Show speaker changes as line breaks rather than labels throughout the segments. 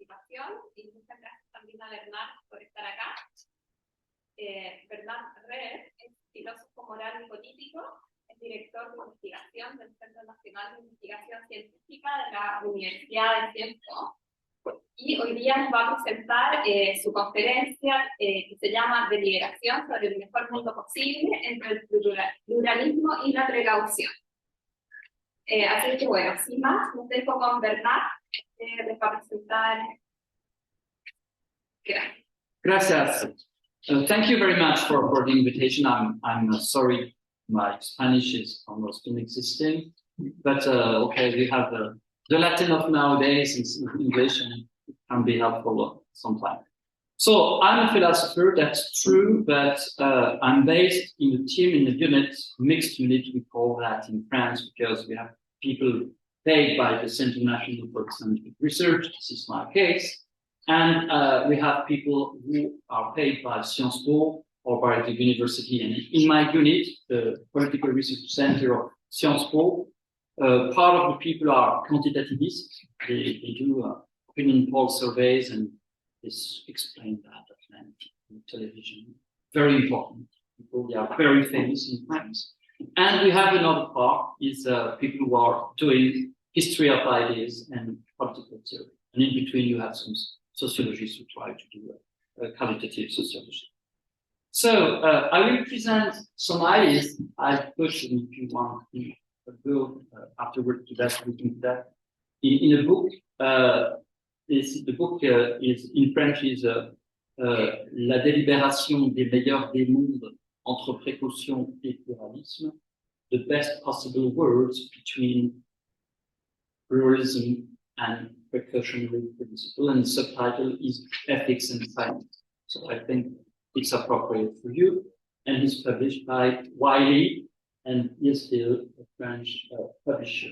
participación y muchas gracias también a Bernard por estar acá. Bernard Reber es filósofo moral y político, es director de investigación del Centro Nacional de Investigación Científica de la Universidad de Centro. Y hoy día nos va a presentar su conferencia que se llama Deliberación, sobre el mejor mundo posible, entre el pluralismo y la precaución. Así que bueno, sin más, nos dejo con Bernard, les va a presentar.
Gracias. Thank you very much for the invitation. I'm sorry my Spanish is almost inexistent, but okay, we have the Latin of nowadays in English, and it can be helpful sometimes. So I'm a philosopher, that's true, but I'm based in a team, in a unit, mixed unit, we call that in France, because we have people paid by the Centre National for Scientific Research, this is my case, and we have people who are paid by Sciences Po or by the university. And in my unit, the Political Research Center of Sciences Po, part of the people are quantitativists. They do opinion poll surveys, and this explains that on television. Very important people. They are very famous in France. And we have another part is people who are doing history of ideas and political theory. And in between, you have some sociologists who try to do qualitative sociology. So I will present some ideas. I push them if you want to go afterward to that, we can do that. In a book, the book is in French is La Deliberation des meilleurs des mondes entre précaution et pluralisme, the best possible words between pluralism and precautionary principle, and the subtitle is Ethics and Science. So I think it's appropriate for you, and it's published by Wiley, and is still a French publisher.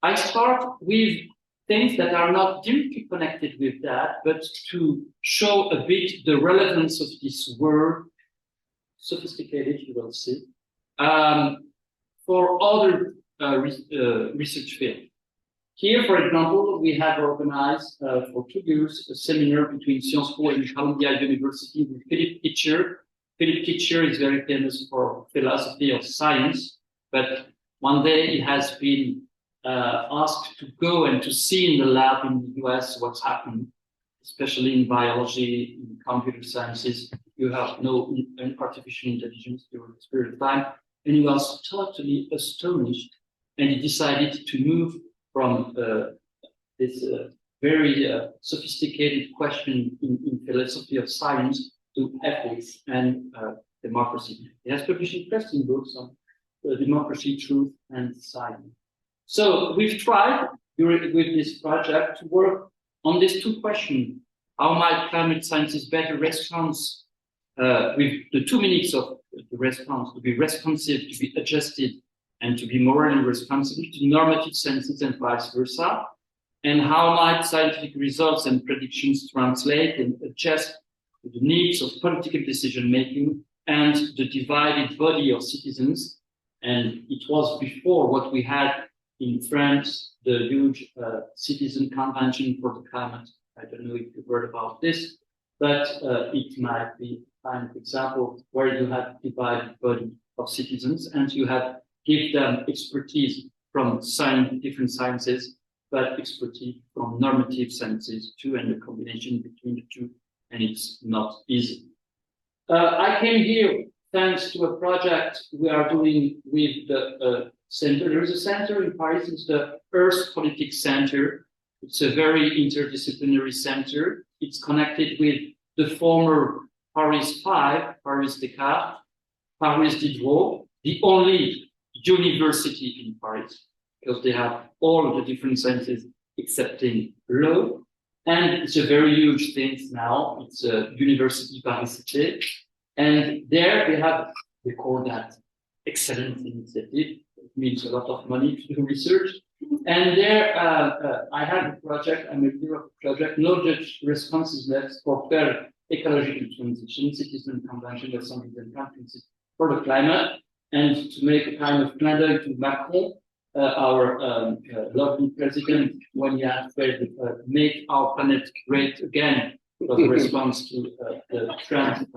I start with things that are not directly connected with that, but to show a bit the relevance of this word, sophisticated, you will see, for other research fields. Here, for example, we have organized for 2 years a seminar between Sciences Po and Columbia University with Philippe Kitcher. Philippe Kitcher is very famous for philosophy of science, but one day he has been asked to go and to see in the lab in the US what's happened, especially in biology, in computer sciences. You have no artificial intelligence during this period of time, and he was totally astonished, and he decided to move from this very sophisticated question in philosophy of science to ethics and democracy. He has published interesting books on democracy, truth, and science. So we've tried with this project to work on these 2 questions. How might climate sciences better respond with the 2 minutes of the response, to be responsive, to be adjusted, and to be morally responsible to normative senses and vice versa? And how might scientific results and predictions translate and adjust to the needs of political decision-making and the divided body of citizens? And it was before what we had in France, the huge citizen convention for the climate. I don't know if you've heard about this, but it might be a kind of example where you have divided body of citizens and you have give them expertise from different sciences, but expertise from normative sciences too, and the combination between the 2, and it's not easy. I came here thanks to a project we are doing with the Centro. There is a center in Paris, it's the Earth Politics Center. It's a very interdisciplinary center. It's connected with the former Paris 5, Paris Descartes, Paris Diderot, the only university in Paris, because they have all the different sciences excepting law. And it's a very huge thing now. It's a University Paris-Cité. And there they call that excellent initiative. It means a lot of money to do research. And there I have a project, I'm a leader of a project, Knowledge Responsiveness for Fair Ecological Transition, Citizen Convention of some different countries for the climate, and to make a kind of clin d'œil to Macron, our lovely president, when he had said, make our planet great again, was a response to the Trump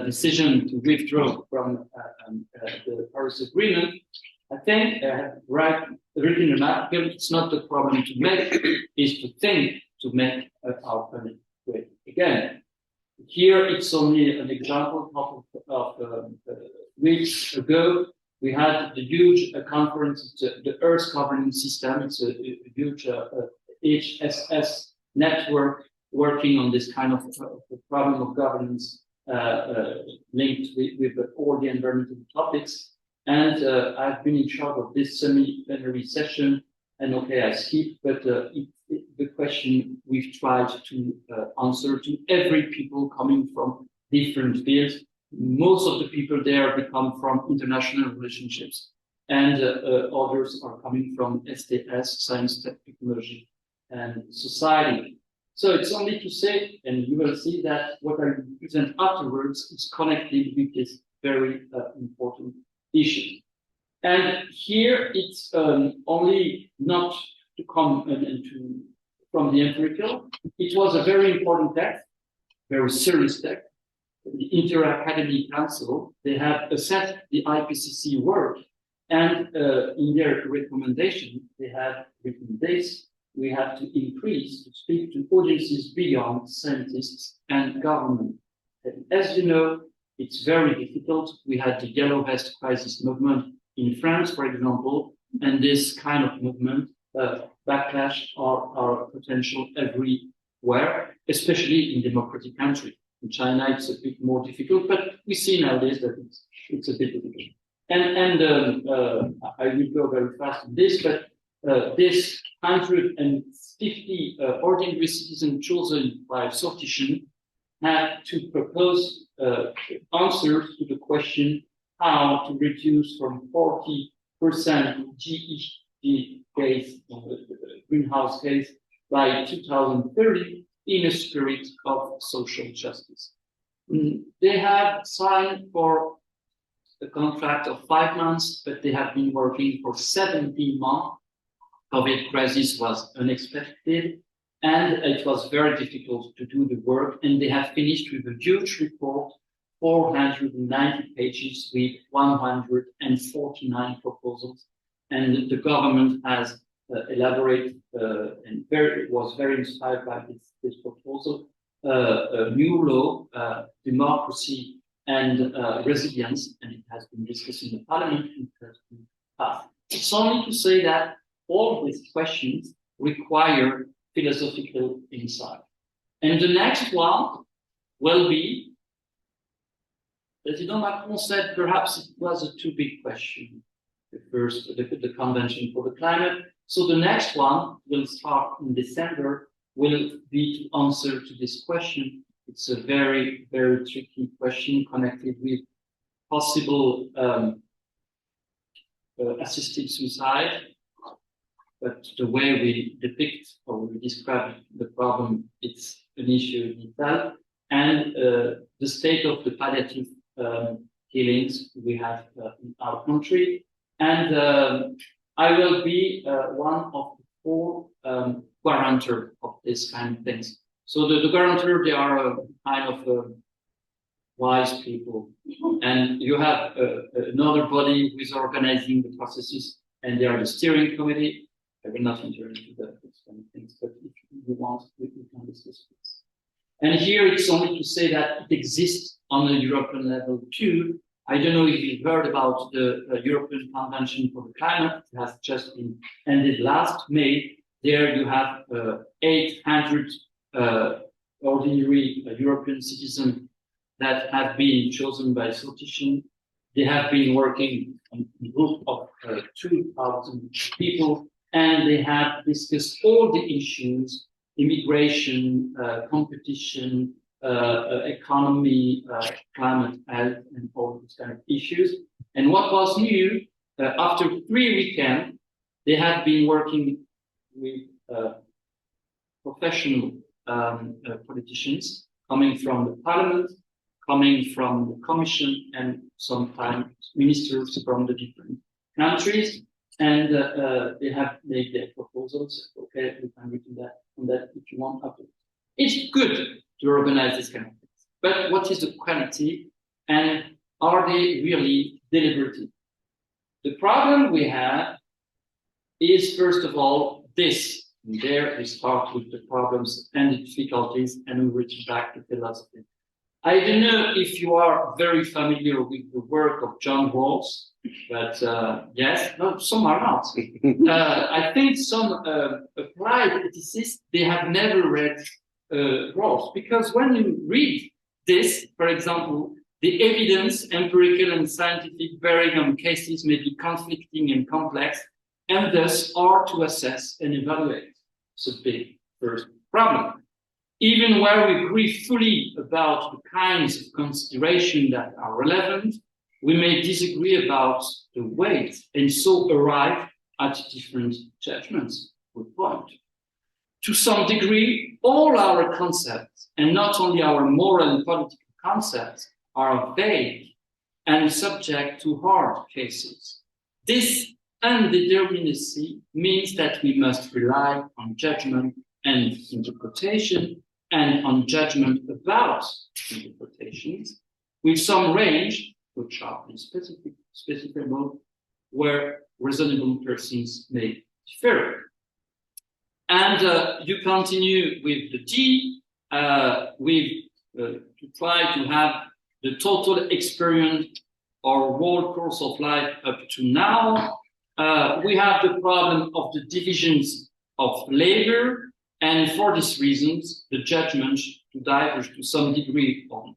decision to withdraw from the Paris Agreement. I think written an article, it's not the problem to make, is to think to make our planet great again. Here it's only an example of weeks ago. We had the huge conference, the Earth Governance System. It's a huge HSS network working on this kind of problem of governance linked with all the environmental topics. And I've been in charge of this semi-plenary session. And okay, I skipped, but the question we've tried to answer to every people coming from different fields. Most of the people there come from international relationships, and others are coming from STS, science, technology, and society. So it's only to say, and you will see that what I present afterwards is connected with this very important issue. And here it's only not to come from the empirical. It was a very important text, very serious text. The InterAcademy Council, they have assessed the IPCC work, and in their recommendation, they have written this: we have to increase to speak to audiences beyond scientists and government. And as you know, it's very difficult. We had the Yellow Vest crisis movement in France, for example, and this kind of movement, backlash are potential everywhere, especially in democratic countries. In China, it's a bit more difficult, but we see nowadays that it's a bit difficult. And I will go very fast on this, but this 150 ordinary citizens chosen by sortition had to propose answers to the question how to reduce from 40% GHG gas, greenhouse gas, by 2030 in a spirit of social justice. They have signed for a contract of 5 months, but they have been working for 17 months. COVID crisis was unexpected, and it was very difficult to do the work, and they have finished with a huge report, 490 pages with 149 proposals, and the government has elaborated and was very inspired by this proposal, a new law, democracy and resilience, and it has been discussed in the parliament and it has been passed. It's only to say that all these questions require philosophical insight. And the next one will be, President Macron said perhaps it was a too big question, the first, the Convention for the Climate. So the next one will start in December, will be to answer to this question. It's a very, very tricky question connected with possible assisted suicide. But the way we depict or we describe the problem, it's an issue in itself. And the state of the palliative killings we have in our country. And I will be one of the 4 guarantors of this kind of things. So the guarantor, they are a kind of wise people. And you have another body who is organizing the processes, and they are the steering committee. I will not enter into those kind of things, but if you want, we can discuss this. And here it's only to say that it exists on the European level too. I don't know if you've heard about the European Convention for the Climate. It has just been ended last May. There you have 800 ordinary European citizens that have been chosen by sortition. They have been working on a group of 2,000 people, and they have discussed all the issues: immigration, competition, economy, climate, health, and all these kind of issues. And what was new, after 3 weekends, they have been working with professional politicians coming from the parliament, coming from the commission, and sometimes ministers from the different countries. and they have made their proposals. Okay, we can read on that if you want after. It's good to organize this kind of things, but what is the quality, and are they really deliberative? The problem we have is, first of all, this. And there we start with the problems and the difficulties, and we reach back to philosophy. I don't know if you are very familiar with the work of John Rawls, but yes, no, some are not. I think some applied ethicists, they have never read Rawls, because when you read this, for example, the evidence, empirical and scientific, varying on cases may be conflicting and complex, and thus are to assess and evaluate. It's a big first problem. Even where we agree fully about the kinds of consideration that are relevant, we may disagree about the weight and so arrive at different judgments. Good point. To some degree, all our concepts, and not only our moral and political concepts, are vague and subject to hard cases. This indeterminacy means that we must rely on judgment and interpretation, and on judgment about interpretations, with some range, which are specifiable, where reasonable persons may differ. And you continue with the D, to try to have the total experience or whole course of life up to now. We have the problem of the divisions of labor, and for these reasons, the judgment to diverge to some degree on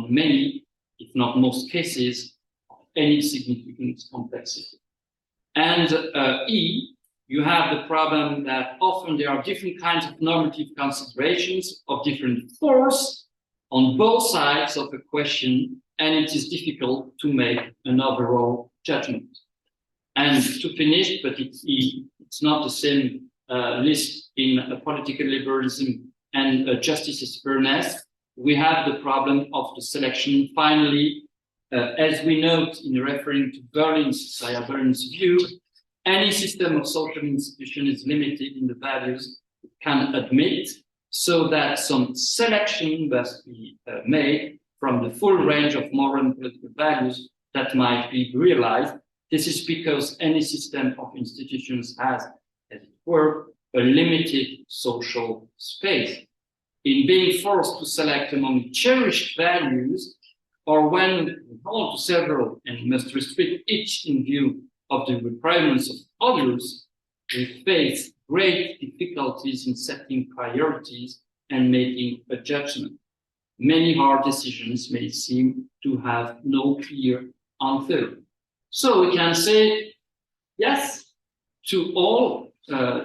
many, if not most cases, of any significant complexity. And E, you have the problem that often there are different kinds of normative considerations of different force on both sides of a question, and it is difficult to make an overall judgment. And to finish, but it's not the same list in political liberalism and justice's fairness, we have the problem of the selection. Finally, as we note in referring to Berlin's view, any system of social institution is limited in the values it can admit, so that some selection must be made from the full range of moral and political values that might be realized. This is because any system of institutions has, as it were, a limited social space. In being forced to select among cherished values, or when we hold to several and must restrict each in view of the requirements of others, we face great difficulties in setting priorities and making a judgment. Many hard decisions may seem to have no clear answer. So we can say yes to all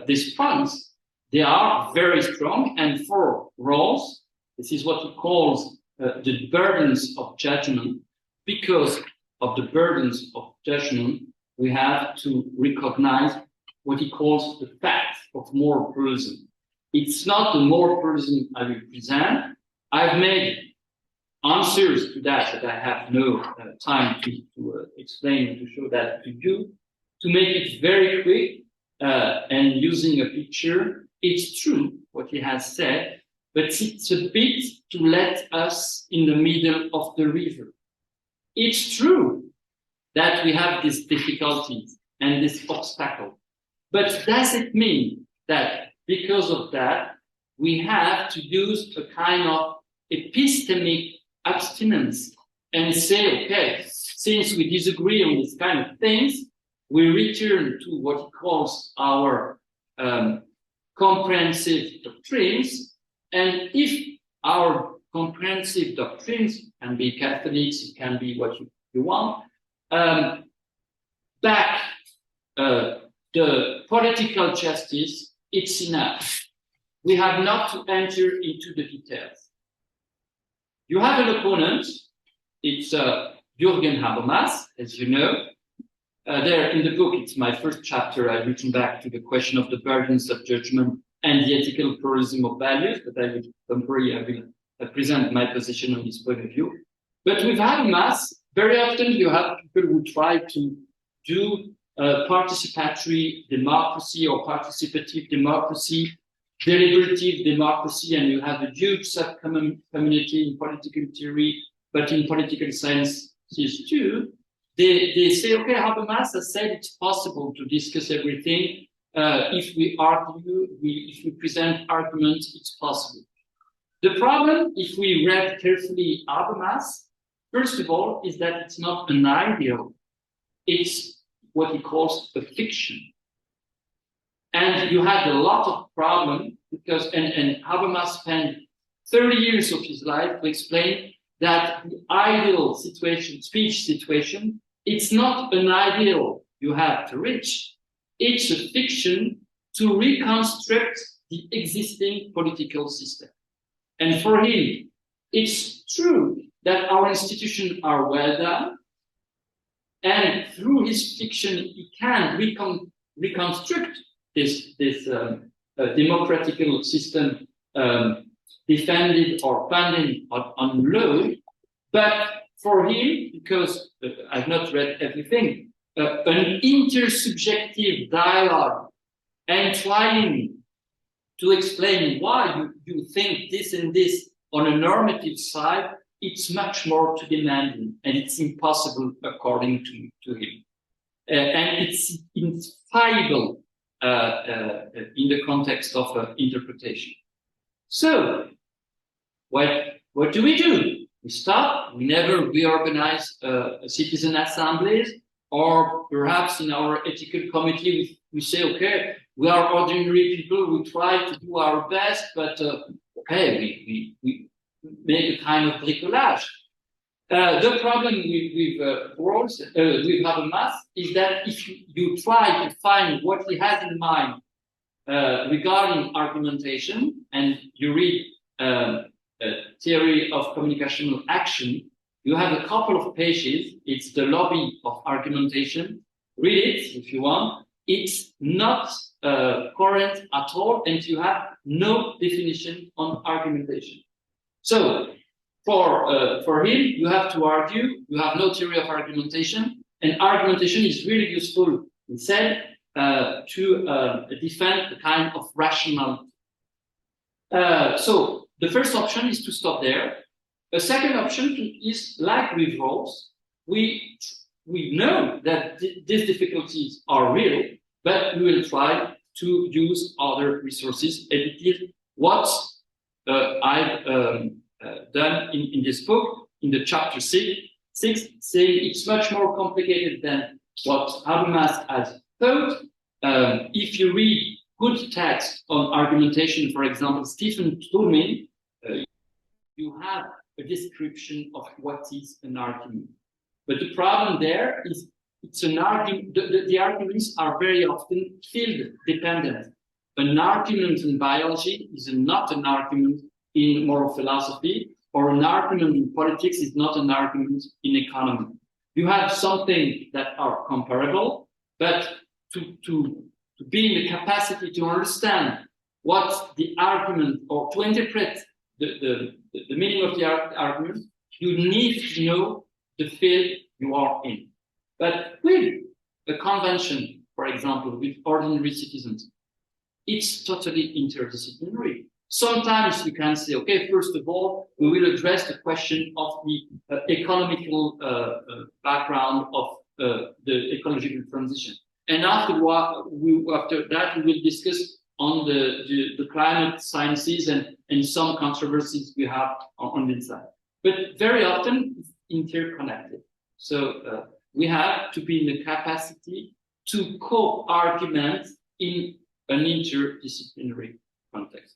these points. They are very strong, and for Rawls, this is what he calls the burdens of judgment. Because of the burdens of judgment, we have to recognize what he calls the fact of moral pluralism. It's not the moral pluralism I will present. I've made answers to that, but I have no time to explain and to show that to you. To make it very quick and using a picture, it's true what he has said, but it's a bit to let us in the middle of the river. It's true that we have these difficulties and this obstacle, but does it mean that because of that, we have to use a kind of epistemic abstinence and say, okay, since we disagree on this kind of things, we return to what he calls our comprehensive doctrines. And if our comprehensive doctrines can be Catholics, it can be what you want, back the political justice, it's enough. We have not to enter into the details. You have an opponent, it's Jürgen Habermas, as you know. There in the book, it's my first chapter, I've written back to the question of the burdens of judgment and the ethical pluralism of values, but I will present my position on this point of view. But with Habermas, very often you have people who try to do participatory democracy or participative democracy, deliberative democracy, and you have a huge sub-community in political theory, but in political sciences too. They say, okay, Habermas has said it's possible to discuss everything. If we argue, if we present arguments, it's possible. The problem, if we read carefully Habermas, first of all, is that it's not an ideal. It's what he calls a fiction. And you had a lot of problem because, and Habermas spent 30 years of his life to explain that the ideal situation, speech situation, it's not an ideal you have to reach. It's a fiction to reconstruct the existing political system. And for him, it's true that our institutions are well done, and through his fiction, he can reconstruct this democratical system defended or funded on law. But for him, because I've not read everything, an intersubjective dialogue and trying to explain why you think this and this on a normative side, it's much more too demanding and it's impossible according to him. And it's infallible in the context of interpretation. So, what do? We stop, we never reorganize citizen assemblies, or perhaps in our ethical committee, we say, okay, we are ordinary people, we try to do our best, but okay, we make a kind of bricolage. The problem with Habermas is that if you try to find what he has in mind regarding argumentation, and you read theory of communicational action, you have a couple of pages. It's the lobby of argumentation. Read it if you want. It's not current at all, and you have no definition on argumentation. So for him, you have to argue. You have no theory of argumentation, and argumentation is really useful instead to defend a kind of rationality. So the first option is to stop there. A second option is, like with Rawls, we know that these difficulties are real, but we will try to use other resources. And it is what I've done in this book, in the chapter 6, saying it's much more complicated than what Habermas has thought. If you read good text on argumentation, for example, Stephen Toulmin, you have a description of what is an argument. But the problem there is it's an argument, the arguments are very often field dependent. An argument in biology is not an argument in moral philosophy, or an argument in politics is not an argument in economy. You have something that are comparable, but to be in the capacity to understand what the argument, or to interpret the meaning of the argument, you need to know the field you are in. But with a convention, for example, with ordinary citizens, it's totally interdisciplinary. Sometimes we can say, okay, first of all, we will address the question of the economical background of the ecological transition. And after that, we will discuss on the climate sciences and some controversies we have on this side. But very often it's interconnected. So we have to be in the capacity to co-argument in an interdisciplinary context.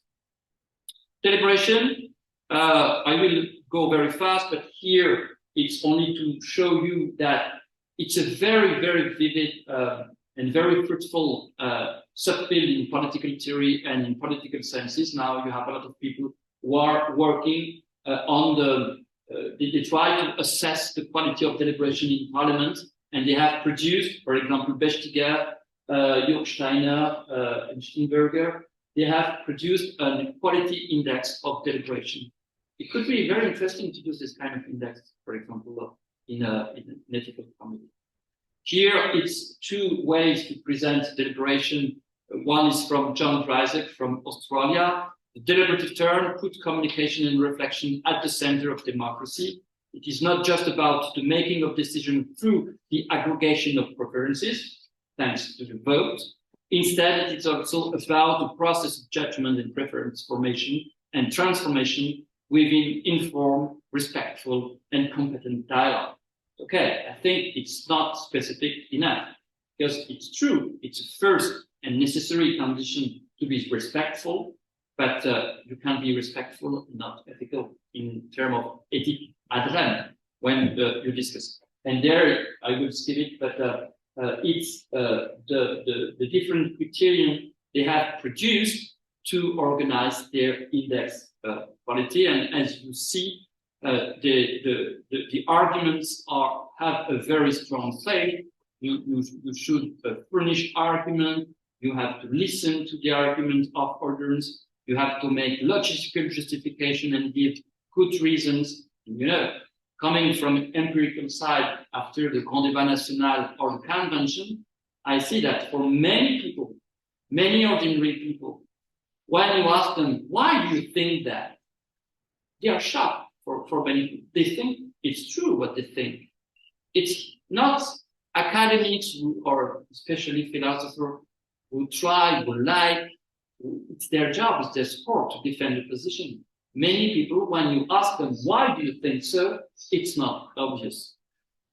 Deliberation, I will go very fast, but here it's only to show you that it's a very, very vivid and very fruitful subfield in political theory and in political sciences. Now you have a lot of people who are working on they try to assess the quality of deliberation in parliament, and they have produced, for example, Bechtiger, Jürg and Steinberger, they have produced a quality index of deliberation. It could be very interesting to use this kind of index, for example, in an ethical committee. Here, it's two ways to present deliberation. One is from John Dryzek from Australia. The deliberative turn put communication and reflection at the center of democracy. It is not just about the making of decisions through the aggregation of preferences, thanks to the vote. Instead, it's also about the process of judgment and preference formation and transformation within informed, respectful, and competent dialogue. Okay, I think it's not specific enough, because it's true, it's a first and necessary condition to be respectful, but you can be respectful and not ethical in terms of ethics ad rem when you discuss. And there, I will skip it, but it's the different criterion they have produced to organize their index quality. And as you see, the arguments have a very strong say. You should furnish argument. You have to listen to the argument of others. You have to make logical justification and give good reasons. You know, coming from empirical side after the Grand Débat National or the convention, I see that for many people, many ordinary people, when you ask them, why do you think that? They are shocked for many people. They think it's true what they think. It's not academics or especially philosophers who try, who like, it's their job, it's their sport to defend the position. Many people, when you ask them, why do you think so? It's not obvious.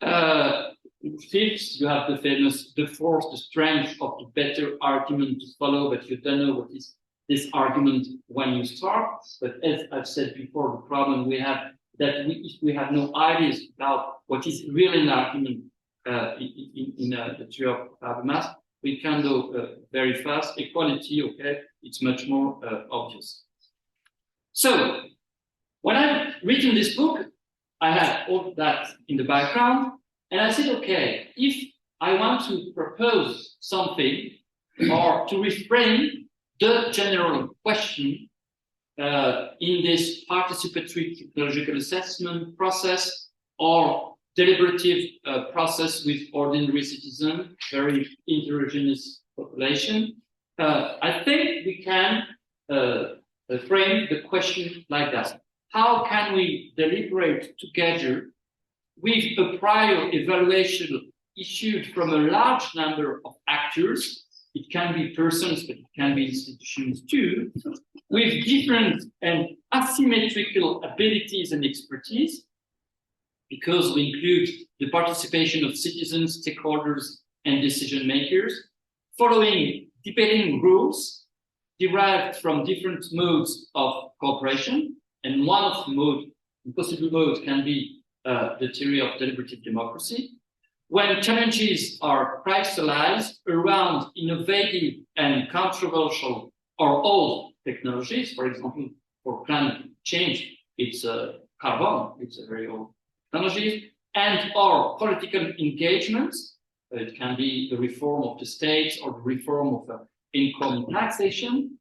Fifth, you have the force, the strength of the better argument to follow, but you don't know what is this argument when you start. But as I've said before, the problem we have that if we have no ideas about what is really an argument in the theory of math, we can go very fast. Equality, okay, it's much more obvious. So, when I've written this book, I had all that in the background, and I said, okay, if I want to propose something or to reframe the general question in this participatory technological assessment process or deliberative process with ordinary citizens, very heterogeneous population, I think we can frame the question like that. How can we deliberate together with a prior evaluation issued from a large number of actors? It can be persons, but it can be institutions too, with different and asymmetrical abilities and expertise, because we include the participation of citizens, stakeholders, and decision makers, following debating rules derived from different modes of cooperation. And one of the possible modes can be the theory of deliberative democracy. When challenges are crystallized around innovative and controversial or old technologies, for example, for climate change, it's carbon, it's a very old technology, and or political engagements. It can be the reform of the states or the reform of income taxation,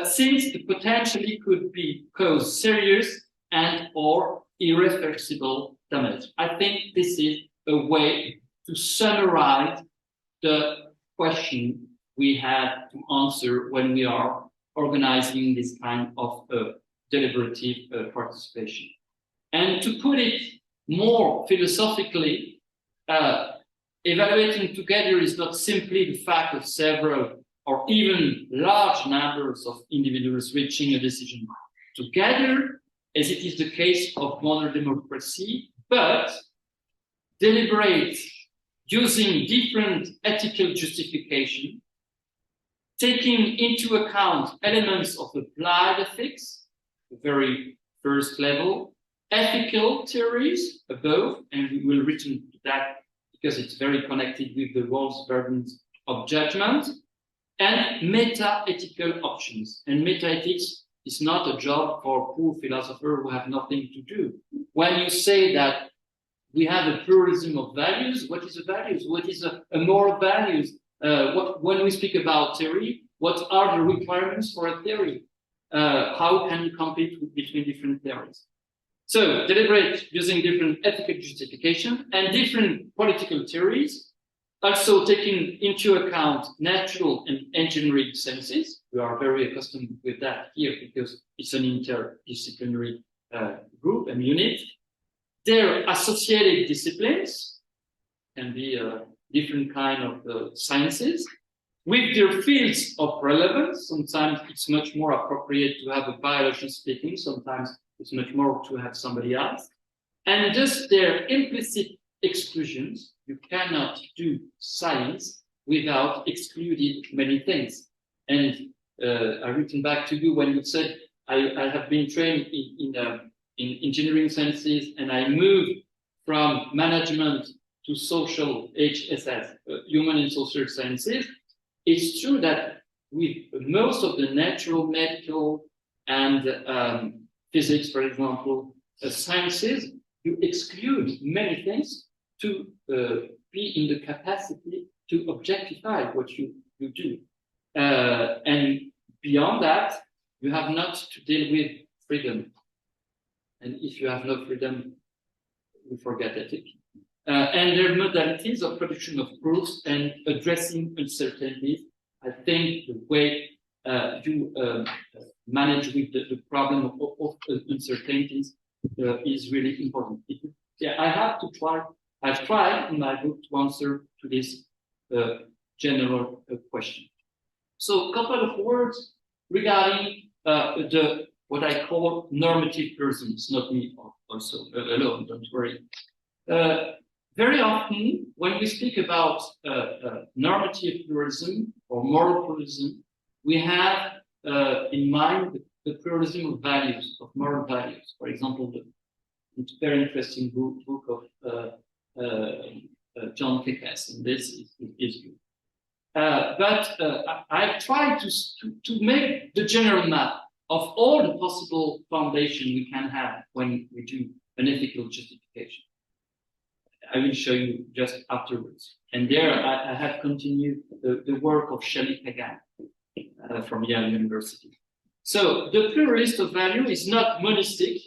since it potentially could be cause serious and or irreversible damage. I think this is a way to summarize the question we had to answer when we are organizing this kind of deliberative participation. And to put it more philosophically, evaluating together is not simply the fact of several or even large numbers of individuals reaching a decision together, as it is the case of modern democracy, but deliberate using different ethical justification, taking into account elements of applied ethics, the very first level, ethical theories above, and we will return to that because it's very connected with the roles, burdens of judgment, and meta-ethical options. And meta-ethics is not a job for poor philosophers who have nothing to do. When you say that we have a pluralism of values, what is a values? What is a moral values? When we speak about theory, what are the requirements for a theory? How can you compete between different theories? So deliberate using different ethical justification and different political theories Also taking into account natural and engineering sciences. We are very accustomed with that here because it's an interdisciplinary group and unit. Their associated disciplines can be different kind of sciences with their fields of relevance. Sometimes it's much more appropriate to have a biologist speaking. Sometimes it's much more to have somebody else. And just their implicit exclusions. You cannot do science without excluding many things. And I've written back to you when you said, I have been trained in engineering sciences, and I moved from management to social HSS, human and social sciences. It's true that with most of the natural, medical, and physics, for example, sciences, you exclude many things to be in the capacity to objectify what you do. And beyond that, you have not to deal with freedom. And if you have no freedom, we forget ethics. And their modalities of production of proofs and addressing uncertainties. I think the way you manage with the problem of uncertainties is really important. Yeah, I've tried in my book to answer to this general question. So a couple of words regarding what I call normative persons, not me also alone, don't worry. Very often, when we speak about normative pluralism or moral pluralism, we have in mind the pluralism of values, of moral values. For example, the very interesting book of John Pickes, and this is good. But I've tried to make the general map of all the possible foundation we can have when we do an ethical justification. I will show you just afterwards. And there I have continued the work of Shelley Pagan from Yale University. So the pluralist of value is not monistic.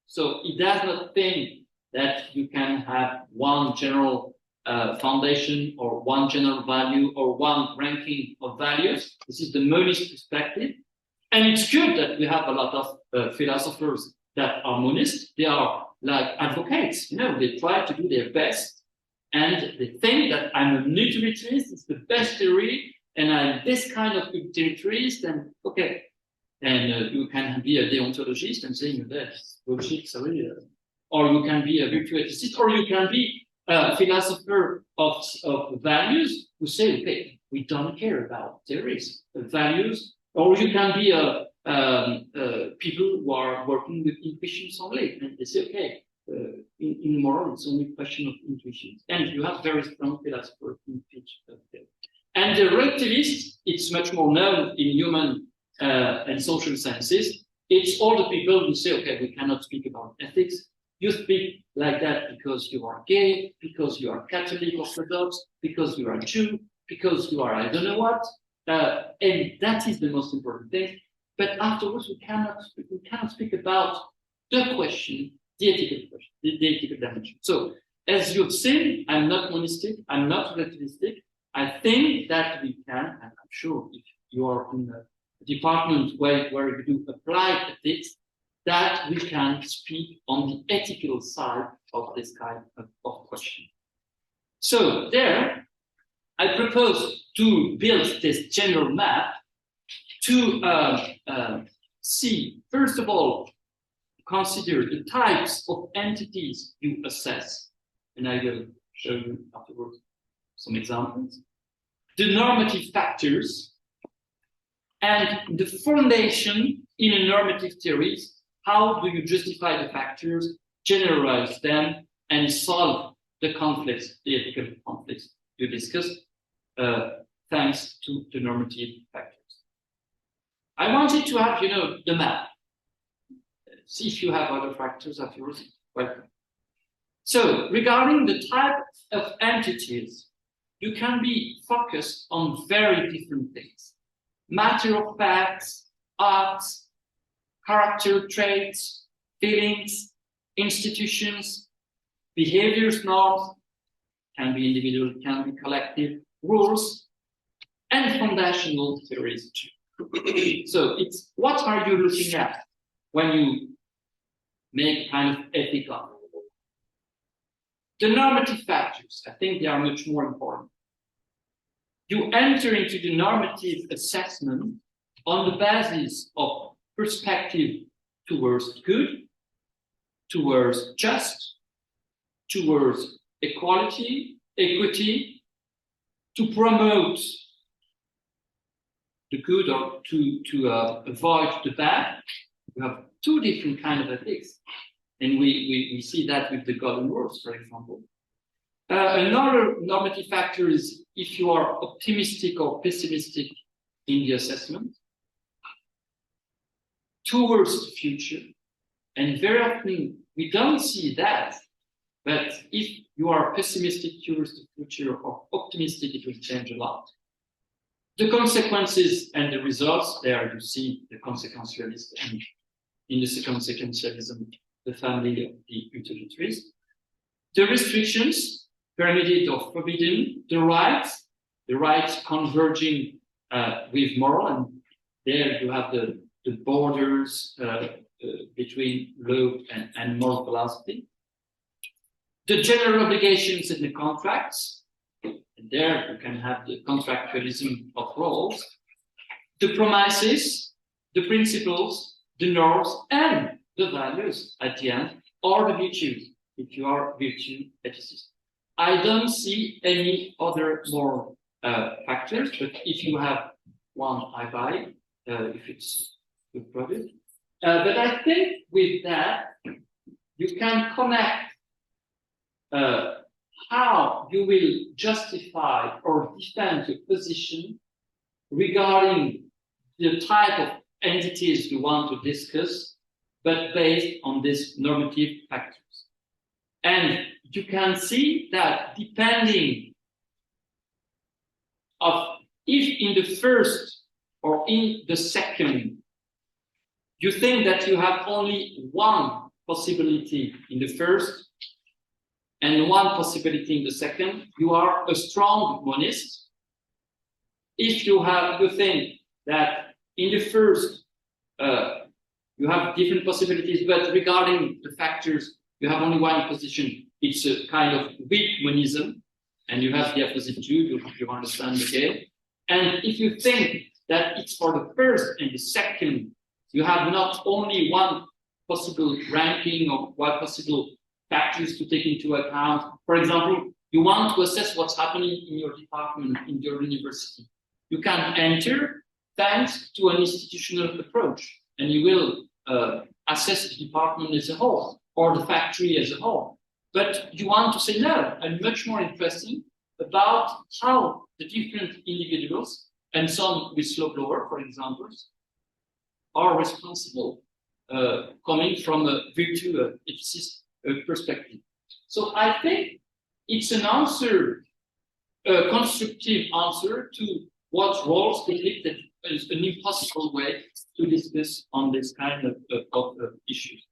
So it does not think that you can have one general foundation or one general value or one ranking of values. This is the monist perspective. And it's good that we have a lot of philosophers that are monist. They are like advocates, they try to do their best. And they think that I'm a utilitarist, it's the best theory, and I'm this kind of utilitarist, and okay. And you can be a deontologist and saying that's bullshit, sorry. Or you can be a virtuosist, or you can be a philosopher of values who say, okay, we don't care about theories, values, or you can be people who are working with intuitions only, and they say, okay, in moral, it's only a question of intuition. And you have very strong philosophers in each of them. And the relativist, it's much more known in human and social sciences. It's all the people who say, okay, we cannot speak about ethics. You speak like that because you are gay, because you are Catholic Orthodox, because you are Jew, because you are I don't know what. And that is the most important thing. But afterwards, we cannot speak about the question, the ethical question, the ethical dimension. So, as you've seen, I'm not monistic, I'm not relativistic. I think that we can, and I'm sure if you are in a department where you do applied ethics, that we can speak on the ethical side of this kind of question. So there, I propose to build this general map to see, first of all, consider the types of entities you assess, and I will show you afterwards some examples, the normative factors, and the foundation in a normative theories. How do you justify the factors, generalize them, and solve the conflicts, the ethical conflicts you discussed, thanks to the normative factors. I wanted to have, the map. See if you have other factors afterwards. Welcome. So, regarding the type of entities, you can be focused on very different things. Matter of facts, arts, character traits, feelings, institutions, behaviors, norms, can be individual, can be collective, rules, and foundational theories too. So it's what are you looking at when you make kind of ethical? The normative factors, I think they are much more important. You enter into the normative assessment on the basis of perspective towards good, towards just, towards equality, equity, to promote the good or to avoid the bad. We have two different kinds of ethics. And we see that with the golden rules, for example. Another normative factor is if you are optimistic or pessimistic in the assessment towards the future. And very often we don't see that, but if you are pessimistic towards the future or optimistic, it will change a lot. The consequences and the results, there you see the consequentialist, and in the consequentialism, the family of the utilitarians. The restrictions, permitted or forbidden, the rights converging with moral, and there you have the borders between law and moral philosophy. The general obligations in the contracts, and there you can have the contractualism of roles, the promises, the principles, the norms, and the values at the end, or the virtues, if you are virtue ethicist. I don't see any other moral factors, but if you have one, I buy, if it's good product. But I think with that, you can connect how you will justify or defend your position regarding the type of entities you want to discuss, but based on these normative factors. And you can see that depending of if in the first or in the second, you think that you have only one possibility in the first and one possibility in the second, you are a strong monist. If you think that in the first you have different possibilities, but regarding the factors, you have only one position, it's a kind of weak monism, and you have the opposite too, you understand the game. And if you think that it's for the first and the second, you have not only one possible ranking or one possible factors to take into account. For example, you want to assess what's happening in your department, in your university. You can enter thanks to an institutional approach, and you will assess the department as a whole, or the factory as a whole. But you want to say, no, I'm much more interested about how the different individuals, and some whistleblower, for example, are responsible coming from a virtue ethicist perspective. So I think it's an answer, a constructive answer to what Rawls depicted as an impossible way to discuss on this kind of issues.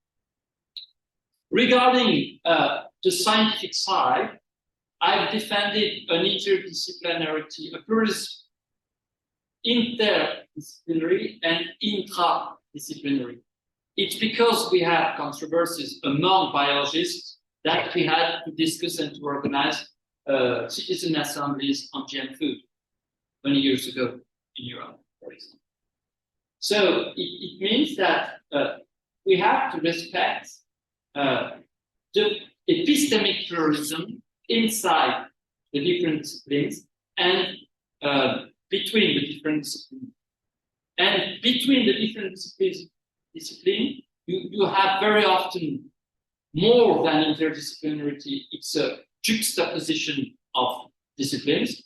Regarding the scientific side, I've defended an interdisciplinarity, a pluralism, interdisciplinary and intradisciplinary. It's because we had controversies among biologists that we had to discuss and to organize citizen assemblies on GM food 20 years ago in Europe, for example. So it means that we have to respect the epistemic pluralism inside the different disciplines and between the different disciplines. And between the different disciplines, you have very often more than interdisciplinarity. It's a juxtaposition of disciplines.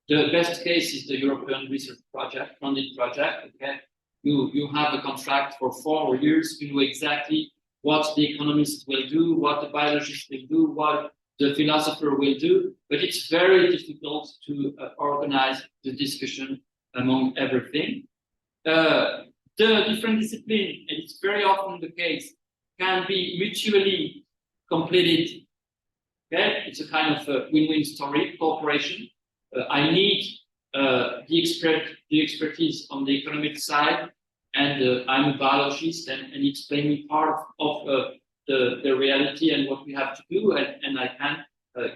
The best case is the European Research Project, funded project. Okay, you have a contract for 4 years. You know exactly what the economist will do, what the biologist will do, what the philosopher will do, but it's very difficult to organize the discussion among everything. The different disciplines, and it's very often the case, can be mutually completed Okay, it's a kind of win-win story, cooperation. I need the expertise on the economic side, and I'm a biologist, and explain me part of the reality and what we have to do, and I can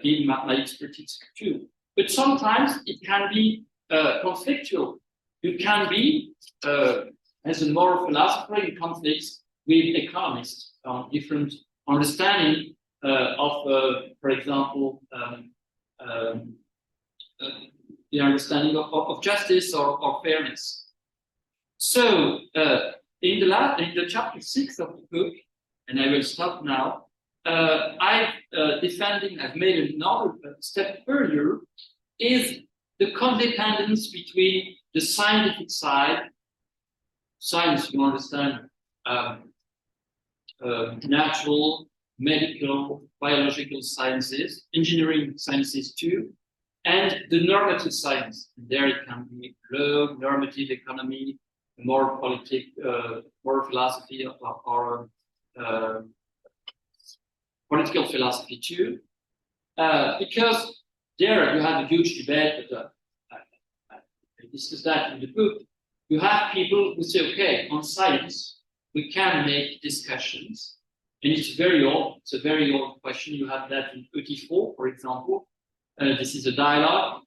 give my expertise too. But sometimes it can be conflictual. You can be, as a moral philosopher, in conflicts with economists on different understanding of, for example, the understanding of justice or fairness. So in the chapter 6 of the book, and I will stop now, I've made another step further, is the codependence between the scientific side, science, you understand, natural, medical, biological sciences, engineering sciences too, and the normative science. There it can be law, normative economy, more politics, more philosophy, or political philosophy too, because there you have a huge debate, but I discussed that in the book. You have people who say, okay, on science, we can make discussions, and it's very old. It's a very old question. You have that in 34, for example. This is a dialogue,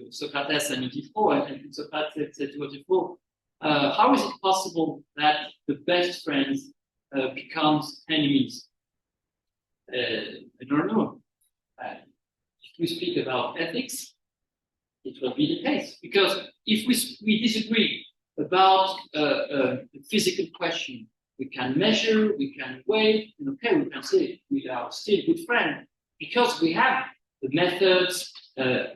Socrates and Euthyphro, and Socrates said to Euthyphro, how is it possible that the best friends becomes enemies? I don't know. If we speak about ethics, it will be the case, because if we disagree about a physical question, we can measure, we can weigh, and okay, we can say we are still good friends because we have the methods,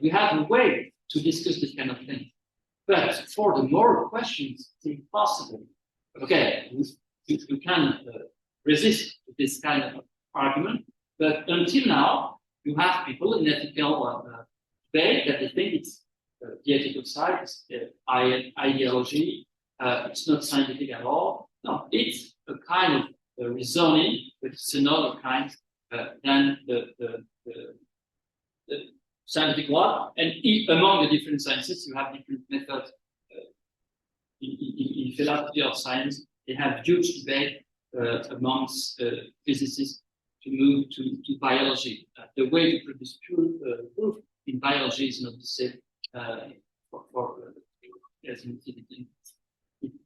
we have a way to discuss this kind of thing. But for the moral questions, it's impossible. Okay, we can resist this kind of argument, but until now, you have people in ethical debate that they think it's the ethical side, it's ideology, it's not scientific at all. No, it's a kind of reasoning, but it's another kind than the scientific one. And among the different sciences, you have different methods. In philosophy of science, they have huge debate amongst physicists to move to biology. The way to produce proof in biology is not the same as in physics.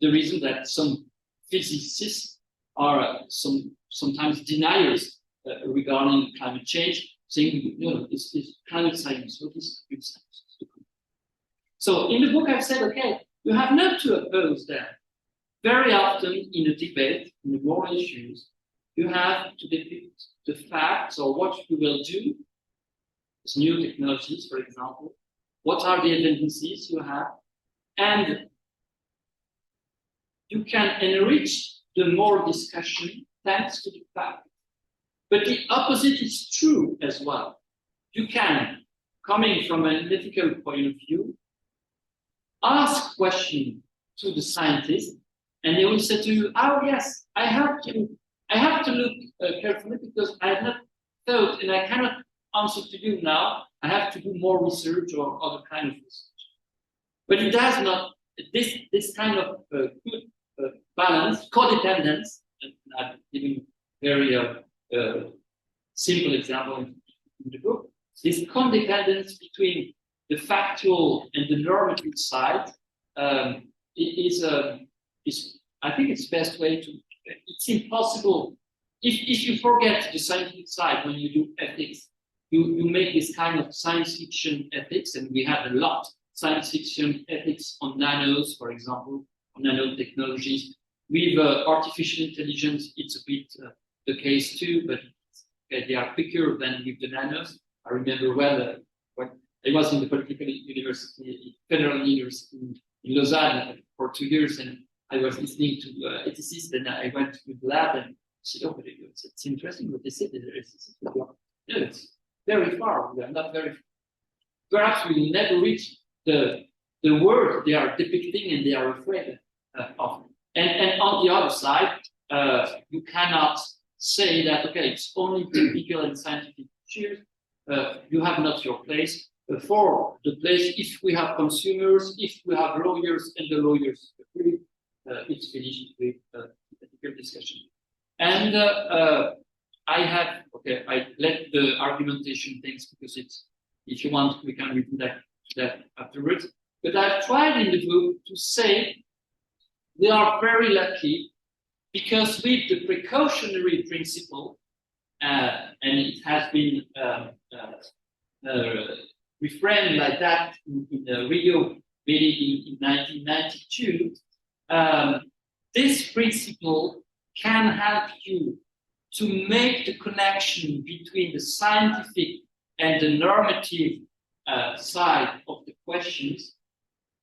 The reason that some physicists are sometimes deniers regarding climate change, saying, no, this is climate science, what is climate science? So in the book, I've said, okay, you have not to oppose them. Very often in a debate, in the moral issues, you have to depict the facts or what you will do with new technologies, for example. What are the evidences you have? And you can enrich the moral discussion thanks to the fact. But the opposite is true as well. You can, coming from an ethical point of view, ask questions to the scientists, and they will say to you, oh yes, I have to look carefully because I have not thought and I cannot answer to you now. I have to do more research or other kind of research. But it does not, this kind of good balance, codependence, and I'm giving very simple example in the book, this codependence between the factual and the normative side is I think it's the best way to, it's impossible. If you forget the scientific side when you do ethics, you make this kind of science fiction ethics, and we have a lot science fiction ethics on nanos, for example, on nanotechnologies. With artificial intelligence, it's a bit the case too, but they are quicker than with the nanos. I remember well when I was in the political university, federal university in Lausanne for 2 years, and I was listening to ethicists, and I went to the lab and said, oh, but it's interesting what they said. No, it's very far. We are not very far. Perhaps we will never reach the word they are depicting and they are afraid of. And on the other side, you cannot say that, okay, it's only technical and scientific issues, you have not your place. For the place, if we have consumers, if we have lawyers and the lawyers agree, it's finished with ethical discussion. And I let the argumentation things because it's, if you want, we can review that afterwards. But I've tried in the book to say we are very lucky because with the precautionary principle, and it has been reframed like that in Rio meeting in 1992, this principle can help you to make the connection between the scientific and the normative side of the questions,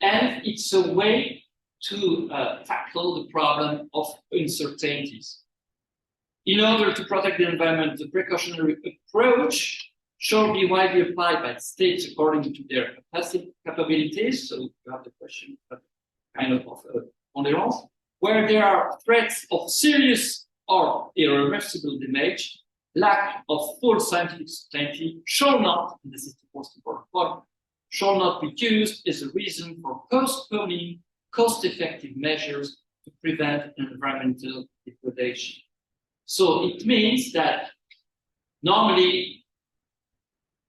and it's a way to tackle the problem of uncertainties. In order to protect the environment, the precautionary approach should be widely applied by states according to their capabilities. So you have the question of kind of ponderance, where there are threats of serious or irreversible damage, lack of full scientific certainty shall not, and this is the most important point, shall not be used as a reason for postponing cost-effective measures to prevent environmental degradation. So it means that normally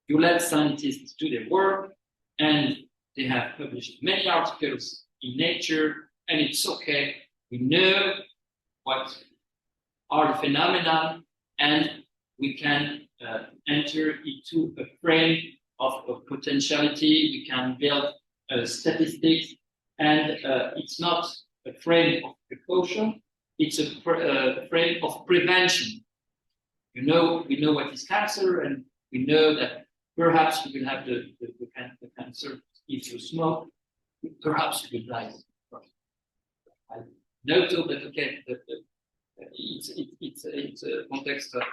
you let scientists do their work, and they have published many articles in Nature, and it's okay. We know what are the phenomena, and we can enter into a frame of potentiality. We can build statistics, and it's not a frame of precaution. It's a frame of prevention. We know what is cancer, and we know that perhaps you will have the cancer if you smoke. Perhaps you will die. I know too, but okay, it's a context of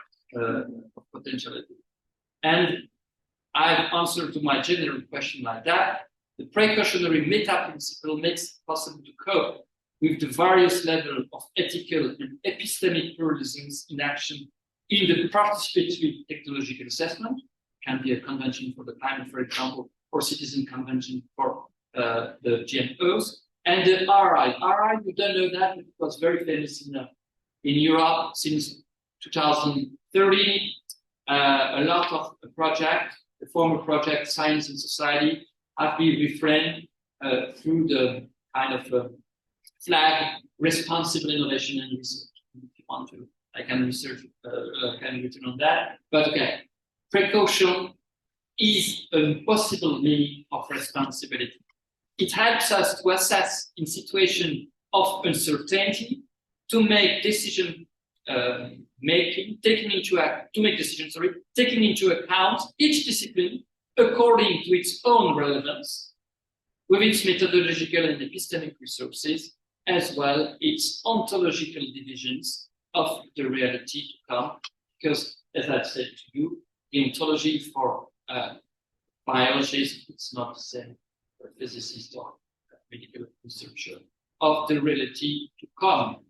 potentiality. And I've answered to my general question like that. The precautionary meta-principle makes it possible to cope with the various levels of ethical and epistemic pluralisms in action in the participatory technological assessment. Can be a convention for the climate, for example, or citizen convention for the GMOs. And the RI, you don't know that, it was very famous in Europe since 2013. A lot of projects, the former project Science and Society, have been reframed through the kind of flag responsible innovation and research. If you want to, I can research, can return on that. But okay, precaution is a possible meaning of responsibility. It helps us to assess in situation of uncertainty, to make decision making, taking into account each discipline according to its own relevance, with its methodological and epistemic resources, as well its ontological divisions of the reality to come. Because, as I've said to you, the ontology for biologists, it's not the same for physicists or medical researcher of the reality to come.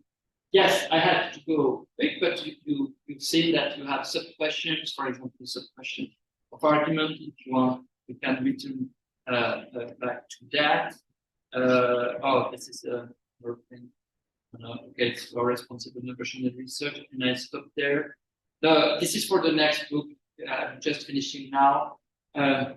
Yes, I had to go quick, but you've seen that you have sub-questions, for example, sub-question of argument. If you want, we can return back to that. This is another thing. Okay, it's for responsible innovation and research, and I stop there. This is for the next book. I'm just finishing now. I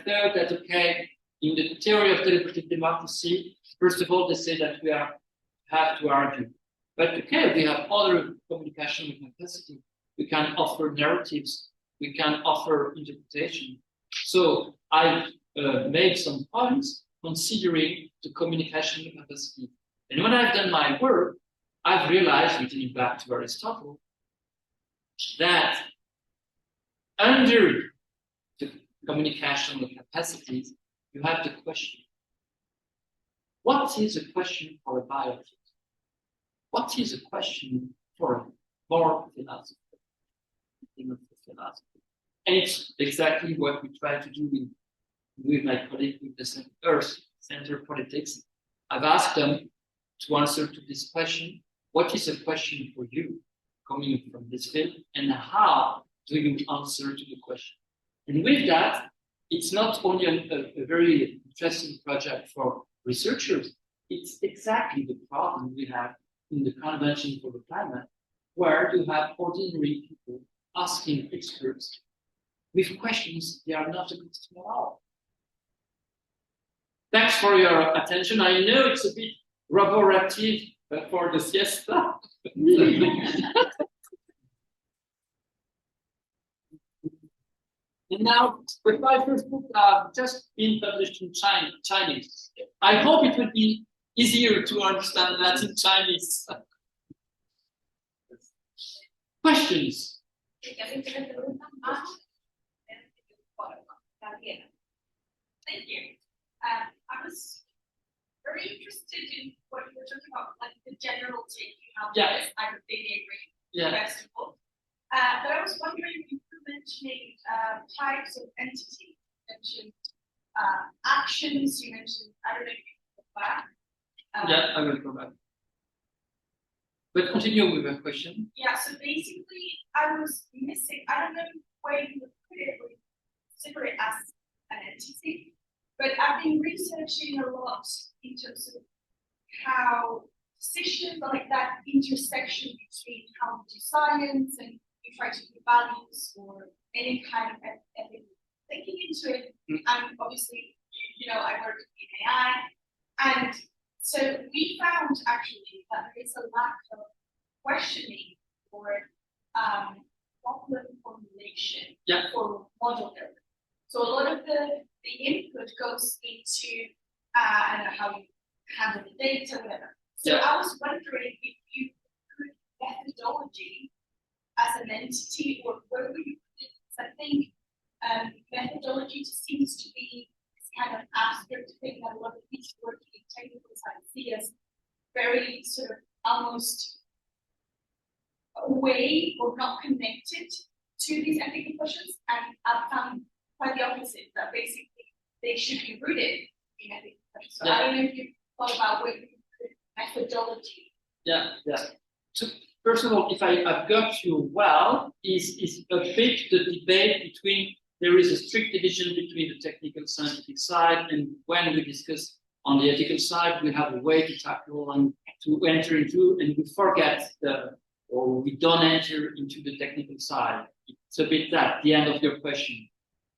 thought that, okay, in the theory of deliberative democracy, first of all, they say that we have to argue. But okay, we have other communication capacity. We can offer narratives. We can offer interpretation. So I made some points considering the communication capacity. And when I've done my work, I've realized, returning back to Aristotle, that under the communication capacities, you have the question. What is a question for a biologist? What is a question for a moral philosopher? And it's exactly what we try to do with my colleague with the Center Politics. I've asked them to answer to this question. What is a question for you? coming from this field, and how do you answer to the question? And with that, it's not only a very interesting project for researchers, it's exactly the problem we have in the Convention for the Climate, where you have ordinary people asking experts with questions they are not accustomed at all. Thanks for your attention. I know it's a bit laborative for the siesta. And now, with my first book just been published in Chinese. I hope it will be easier to understand that in Chinese. Questions?
Thank you. I was very interested in what you were talking about, like the general take you have.
Yeah.
I completely agree.
Yeah.
Best of all. But I was wondering if you were mentioning types of entities. You mentioned actions. You mentioned, I don't know if you can go back.
Yeah, I will go back. But continue with the question.
Yeah, so basically, I was missing, I don't know where you would put it or consider it as an entity, but I've been researching a lot in terms of how decisions are like that intersection between how we do science and we try to put values or any kind of ethical thinking into it. And obviously, you know, I work in AI, and so we found actually that there is a lack of questioning or problem formulation for model building. So a lot of the input goes into I don't know how you handle the data, whatever. So I was wondering if you could methodology as an entity, or where would you put it? I think methodology just seems to be this kind of abstract thing that a lot of people working in technical science see as very sort of almost away or not connected to these ethical questions. And I've found quite the opposite, that basically they should be rooted in ethical questions. So I don't know if you've thought about what methodology.
Yeah. So first of all, if I've got you well, is a bit the debate between there is a strict division between the technical scientific side, and when we discuss on the ethical side, we have a way to tackle and to enter into, and we forget or we don't enter into the technical side. It's a bit that, the end of your question.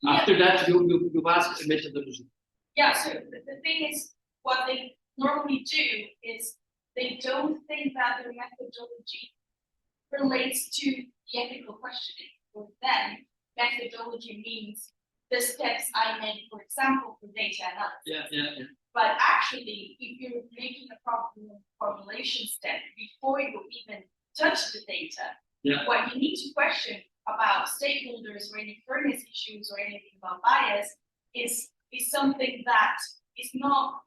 Yeah. After that, you ask a methodology.
Yeah, so the thing is, what they normally do is they don't think that their methodology relates to the ethical questioning. For them, methodology means the steps I made, for example, for data analysis.
Yeah.
But actually, if you're making a problem formulation step before you even touch the data, what you need to question about stakeholders or any fairness issues or anything about bias is something that is not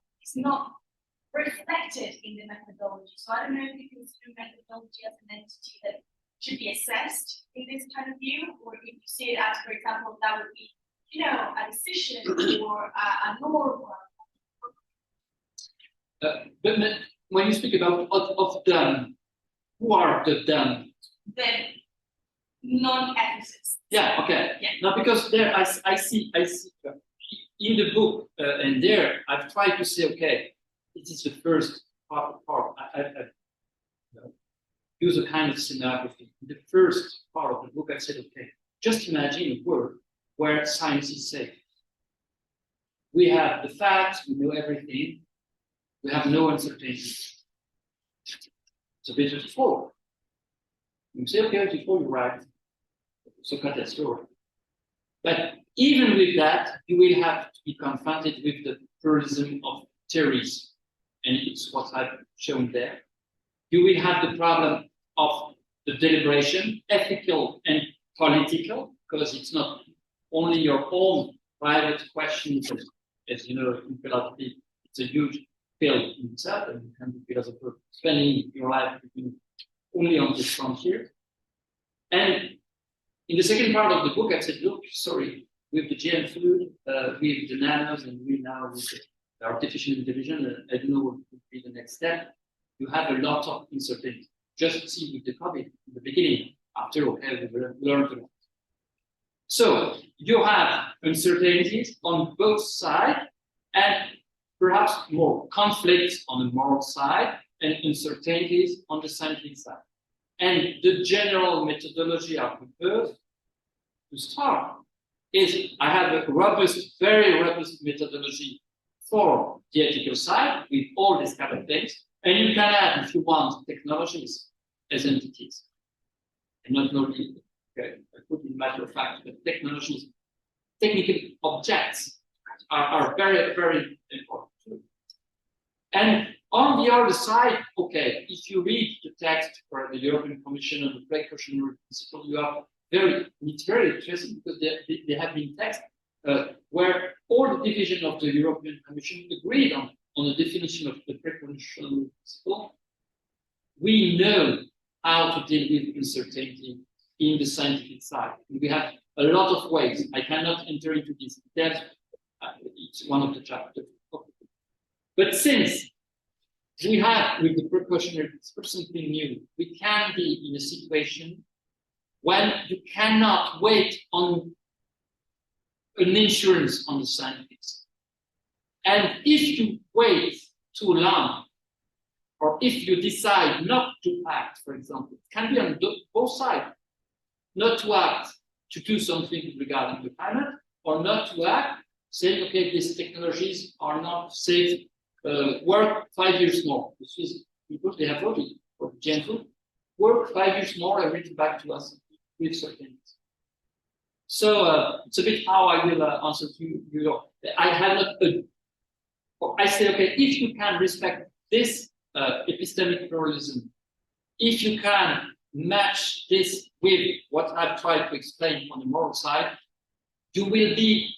reflected in the methodology. So I don't know if you consider methodology as an entity that should be assessed in this kind of view, or if you see it as, for example, that would be, you know, a decision or a norm.
But when you speak about of them, who are the them?
The non-ethicists.
Yeah. Okay.
Yeah.
Now, because there, I see in the book, and there, I've tried to say, okay, this is the first part. I use a kind of scenography. In the first part of the book, I said, okay, just imagine a world where science is safe. We have the facts, we know everything, we have no uncertainty. It's a bit of before. You say, okay, before you're right. So cut that story. But even with that, you will have to be confronted with the pluralism of theories. And it's what I've shown there. You will have the problem of the deliberation, ethical and political, because it's not only your own private questions, as you know, in philosophy, it's a huge field in itself, and you can be a philosopher spending your life only on this frontier. And in the second part of the book, I said, look, sorry, with the GM food, with the nanos, and we now with the artificial intelligence, I don't know what would be the next step. You have a lot of uncertainty. just see with the COVID in the beginning. After, okay, we learned a lot. So you have uncertainties on both sides, and perhaps more conflicts on the moral side, and uncertainties on the scientific side. And the general methodology I propose to start is I have a robust, very robust methodology for the ethical side with all these kind of things. And you can add, if you want, technologies as entities. And not only, okay, I put in matter of fact, but technologies, technical objects are very, very important too. And on the other side, okay, if you read the text for the European Commission on the precautionary principle, you have it's very interesting because they have been text where all the division of the European Commission agreed on the definition of the precautionary principle. We know how to deal with uncertainty in the scientific side. We have a lot of ways. I cannot enter into these details. It's one of the chapters. But since we have, with the precautionary principle, something new, we can be in a situation when you cannot wait on an insurance on the scientific side. And if you wait too long, or if you decide not to act, for example, it can be on both sides, not to act to do something regarding the climate, or not to act, saying, okay, these technologies are not safe, work 5 years more. This is because they have already, for example, work 5 years more and return back to us with certainty. So it's a bit how I will answer to you. I have not, I say, okay, if you can respect this epistemic pluralism, if you can match this with what I've tried to explain on the moral side, you will be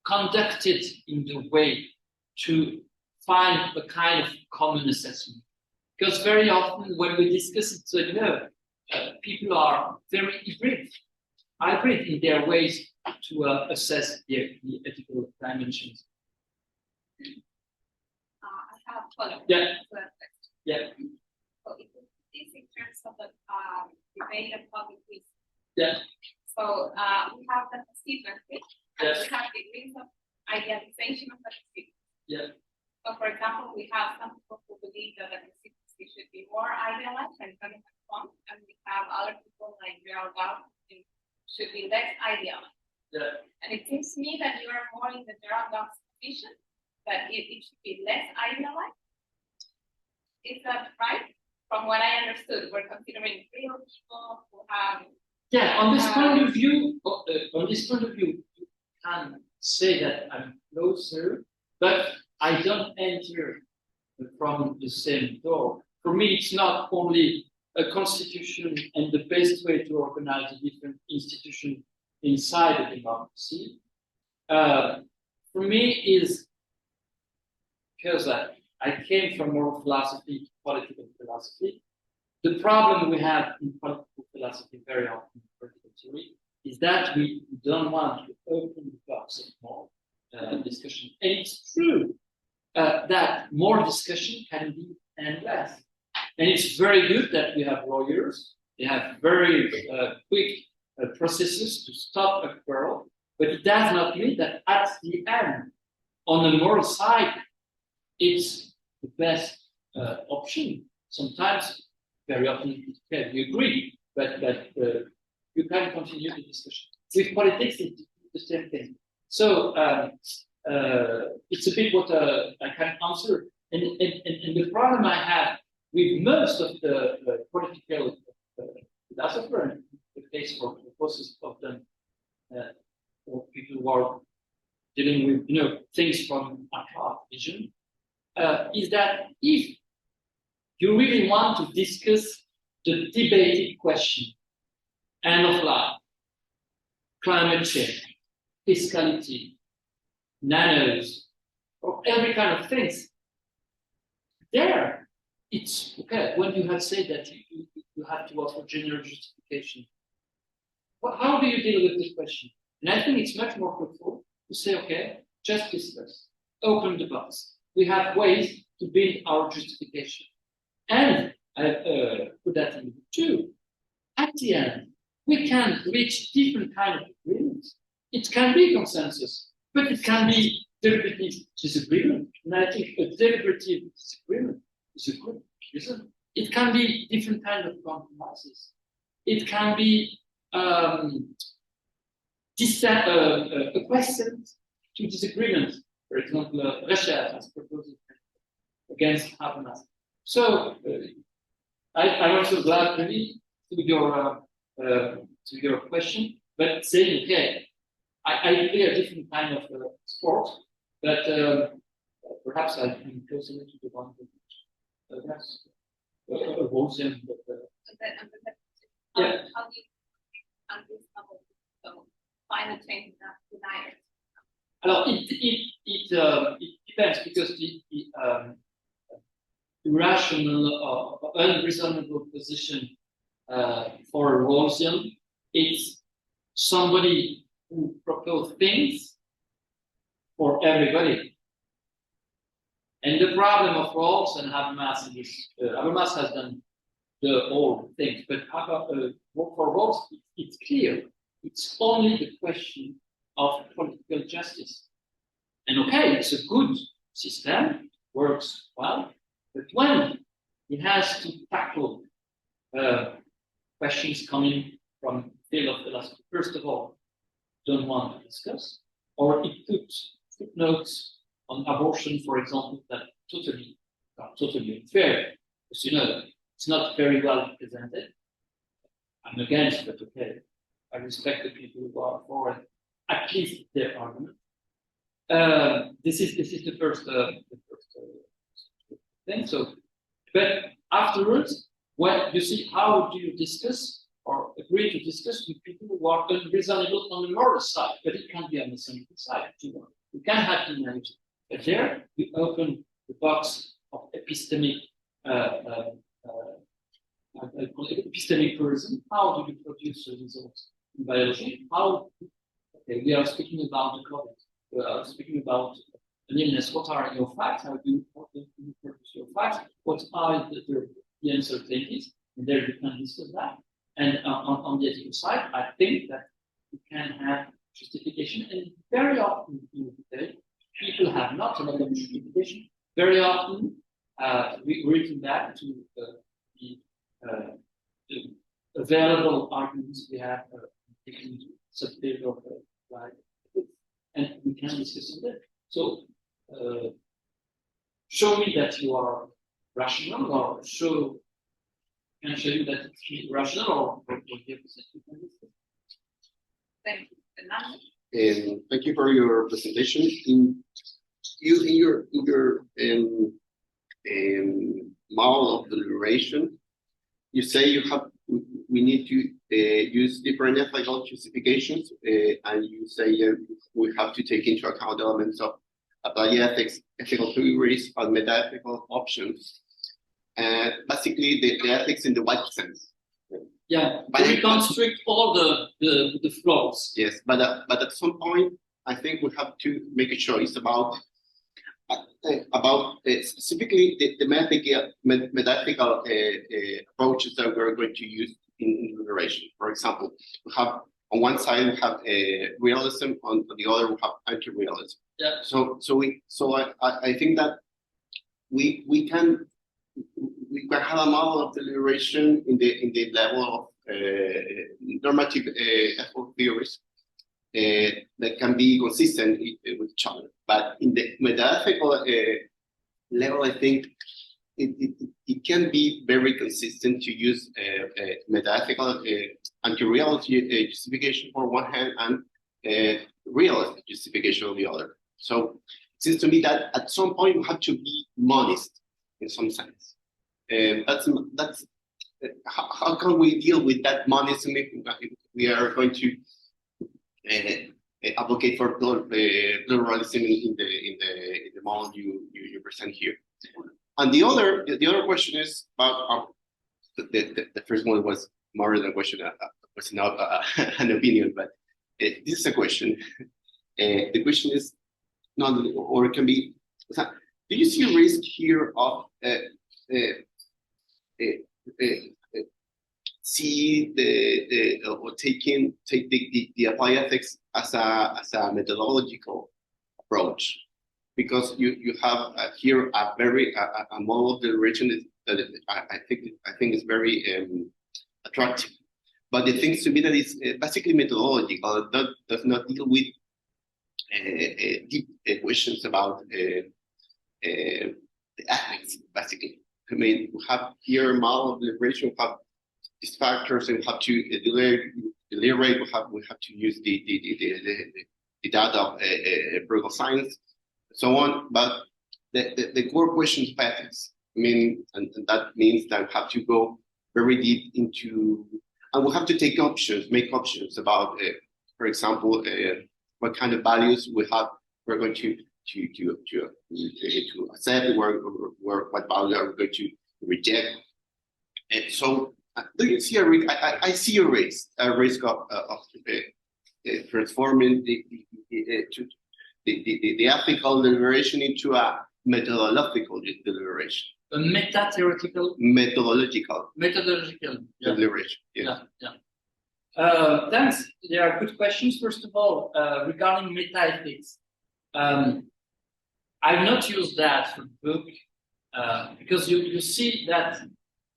conducted in the way to find a kind of common assessment. Because very often when we discuss it, so you know, people are very hybrid in their ways to assess the ethical dimensions.
I have a follow-up.
Yeah. Yeah.
So it is in terms of the debate and public quiz.
Yeah.
So we have the constituency, and
Yes.
we have degrees of idealization of the constituency.
Yeah.
So, for example, we have some people who believe that the constituency should be more idealized and going to have fun, and we have other people like Gerald Dow who should be less idealized.
Yeah.
And it seems to me that you are more in the Gerald Dow position, that it should be less idealized. Is that right? From what I understood, we're considering real people who have.
Yeah, on this point of view, you can say that I'm closer, but I don't enter from the same door. For me, it's not only a constitution and the best way to organize a different institution inside a democracy. For me, is because I came from moral philosophy to political philosophy. The problem we have in political philosophy very often in political theory is that we don't want to open the box of more discussion. And it's true that more discussion can be endless. And it's very good that we have lawyers. They have very quick processes to stop a quarrel, but it does not mean that at the end, on the moral side, it's the best option. Sometimes, very often, we agree, but you can continue the discussion. With politics, it's the same thing. So it's a bit what I can answer. And the problem I have with most of the political philosophers, the case for the process of them, or people who are dealing with things from a hard vision, is that if you really want to discuss the debated question, end of life, climate change, fiscality, nanos, or every kind of things, there, it's okay. When you have said that you have to offer general justification, well, how do you deal with this question? And I think it's much more fruitful to say, okay, just discuss, open the box. We have ways to build our justification. And I put that in 2. At the end, we can reach different kind of agreements. It can be consensus, but it can be deliberative disagreement. And I think a deliberative disagreement is a good reason. It can be different kind of compromises. It can be questions to disagreement. For example, Reber has proposed against Habermas. So I'm also glad really to your question, but saying, okay, I play a different kind of sport, but perhaps I'm closer to the one that has a Gaussian.
How do you so final change that deniers?
Alors, it depends, because the irrational or unreasonable position for a Rawlsian, it's somebody who proposes things for everybody. And the problem of Rawls and Habermas is Habermas has done the whole thing, but for Rawls, it's clear. It's only the question of political justice. And okay, it's a good system, works well, but when it has to tackle questions coming from the field of philosophy, first of all, don't want to discuss, or it puts footnotes on abortion, for example, that totally unfair, because it's not very well presented. I'm against, but okay, I respect the people who are for it, at least their argument. This is the first thing. So, but afterwards, when you see how do you discuss or agree to discuss with people who are unreasonable on the moral side, but it can be on the scientific side too. You can have to manage it. But there, you open the box of epistemic tourism. How do you produce the results in biology? Okay, we are speaking about the COVID. We are speaking about an illness. What are your facts? How do you produce your facts? What are the uncertainties? And there you can discuss that. And on the ethical side, I think that you can have justification. And very often in debate, people have not a lot of justification. Very often, we return back to the available arguments we have taken into subfield of right, and we can discuss on that. So, show me that you are rational, or can I show you that it's rational, or the opposite?
Thank you.
Thank you for your presentation. In your model of deliberation, you say we need to use different ethical justifications, and you say we have to take into account elements of applied ethics, ethical theories, and meta-ethical options. Basically, the ethics in the wide sense.
Yeah, but we reconstruct all the flaws.
Yes, but at some point, I think we have to make a choice about specifically the meta-ethical approaches that we're going to use in deliberation. For example, we have on one side we have realism, on the other we have anti-realism.
Yeah.
So I think that we can have a model of deliberation in the level of normative ethical theories that can be consistent with each other. But in the meta-ethical level, I think it can be very consistent to use meta-ethical anti-realist justification for one hand and realist justification on the other. So it seems to me that at some point we have to be modest in some sense. That's how can we deal with that monism if we are going to advocate for pluralism in the model you present here. And the other question is about the first one was more than a question, was not an opinion, but this is a question. The question is not, or it can be. Do you see a risk here of see or take the applied ethics as a methodological approach, because you have here a model of deliberation that I think is very attractive. But the things to me that is basically methodological, that does not deal with deep questions about the ethics, basically. I mean, we have here a model of deliberation, we have these factors, and we have to deliberate, we have to use the data of political science, so on. But the core questions of ethics, I mean, and that means that we have to go very deep into, and we have to make options about, for example, what kind of values we're going to accept, what values are we going to reject. And so, do you see I see a risk of transforming the ethical deliberation into a methodological deliberation.
A meta-theoretical?
Methodological.
Methodological. Yeah.
Deliberation. Yeah.
Thanks. There are good questions. First of all, regarding meta-ethics. I've not used that for the book because you see that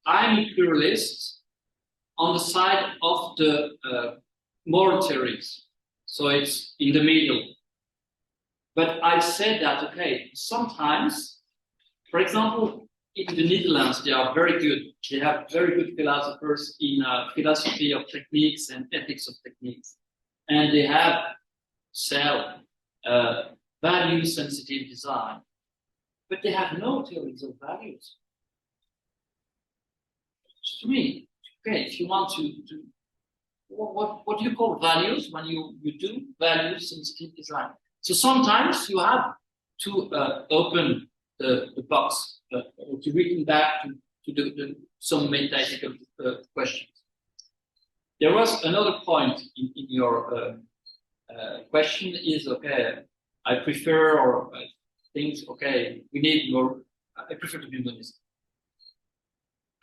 I'm a pluralist on the side of the moral theories. So it's in the middle. But I said that, okay, sometimes, for example, in the Netherlands, they are very good. They have very good philosophers in philosophy of techniques and ethics of techniques. And they have value-sensitive design. But they have no theories of values. To me, okay, if you want to what do you call values when you do value-sensitive design? So sometimes you have to open the box to return back to some meta-ethical questions. There was another point in your question is, okay, I prefer or I think, okay, we need more, I prefer to be honest.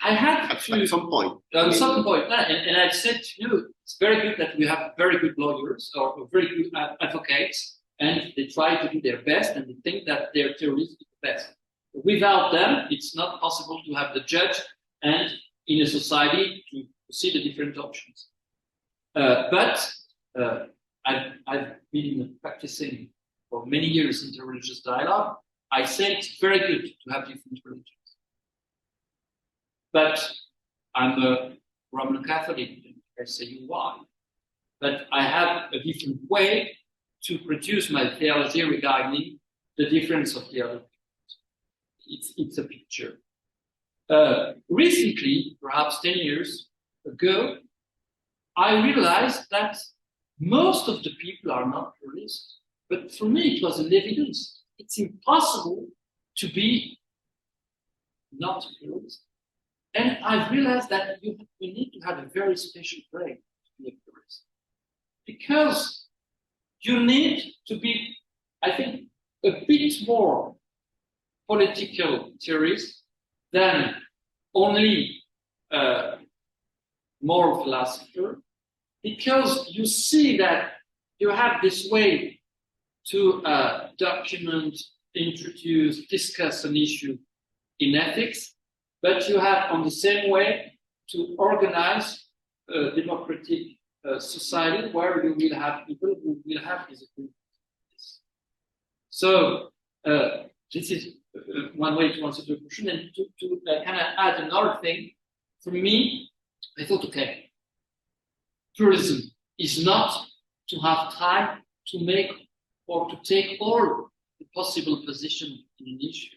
I had
at some point.
At some point, and I've said to you, it's very good that we have very good lawyers or very good advocates, and they try to do their best and they think that their theory is the best. Without them, it's not possible to have the judge and in a society to see the different options. But I've been practicing for many years interreligious dialogue. I say it's very good to have different religions. But I'm a Roman Catholic, I say you why. But I have a different way to produce my theology regarding the difference of theology. It's a picture. Recently, perhaps 10 years ago, I realized that most of the people are not pluralists. But for me, it was an evidence. It's impossible to be not pluralist. And I realized that you need to have a very special brain to be a pluralist. Because you need to be, I think, a bit more political theorist than only moral philosopher, because you see that you have this way to document, introduce, discuss an issue in ethics, but you have on the same way to organize a democratic society where you will have people who will have these opinions. So this is one way to answer the question. And to kind of add another thing, for me, I thought, okay, pluralism is not to have time to make or to take all the possible positions in an issue.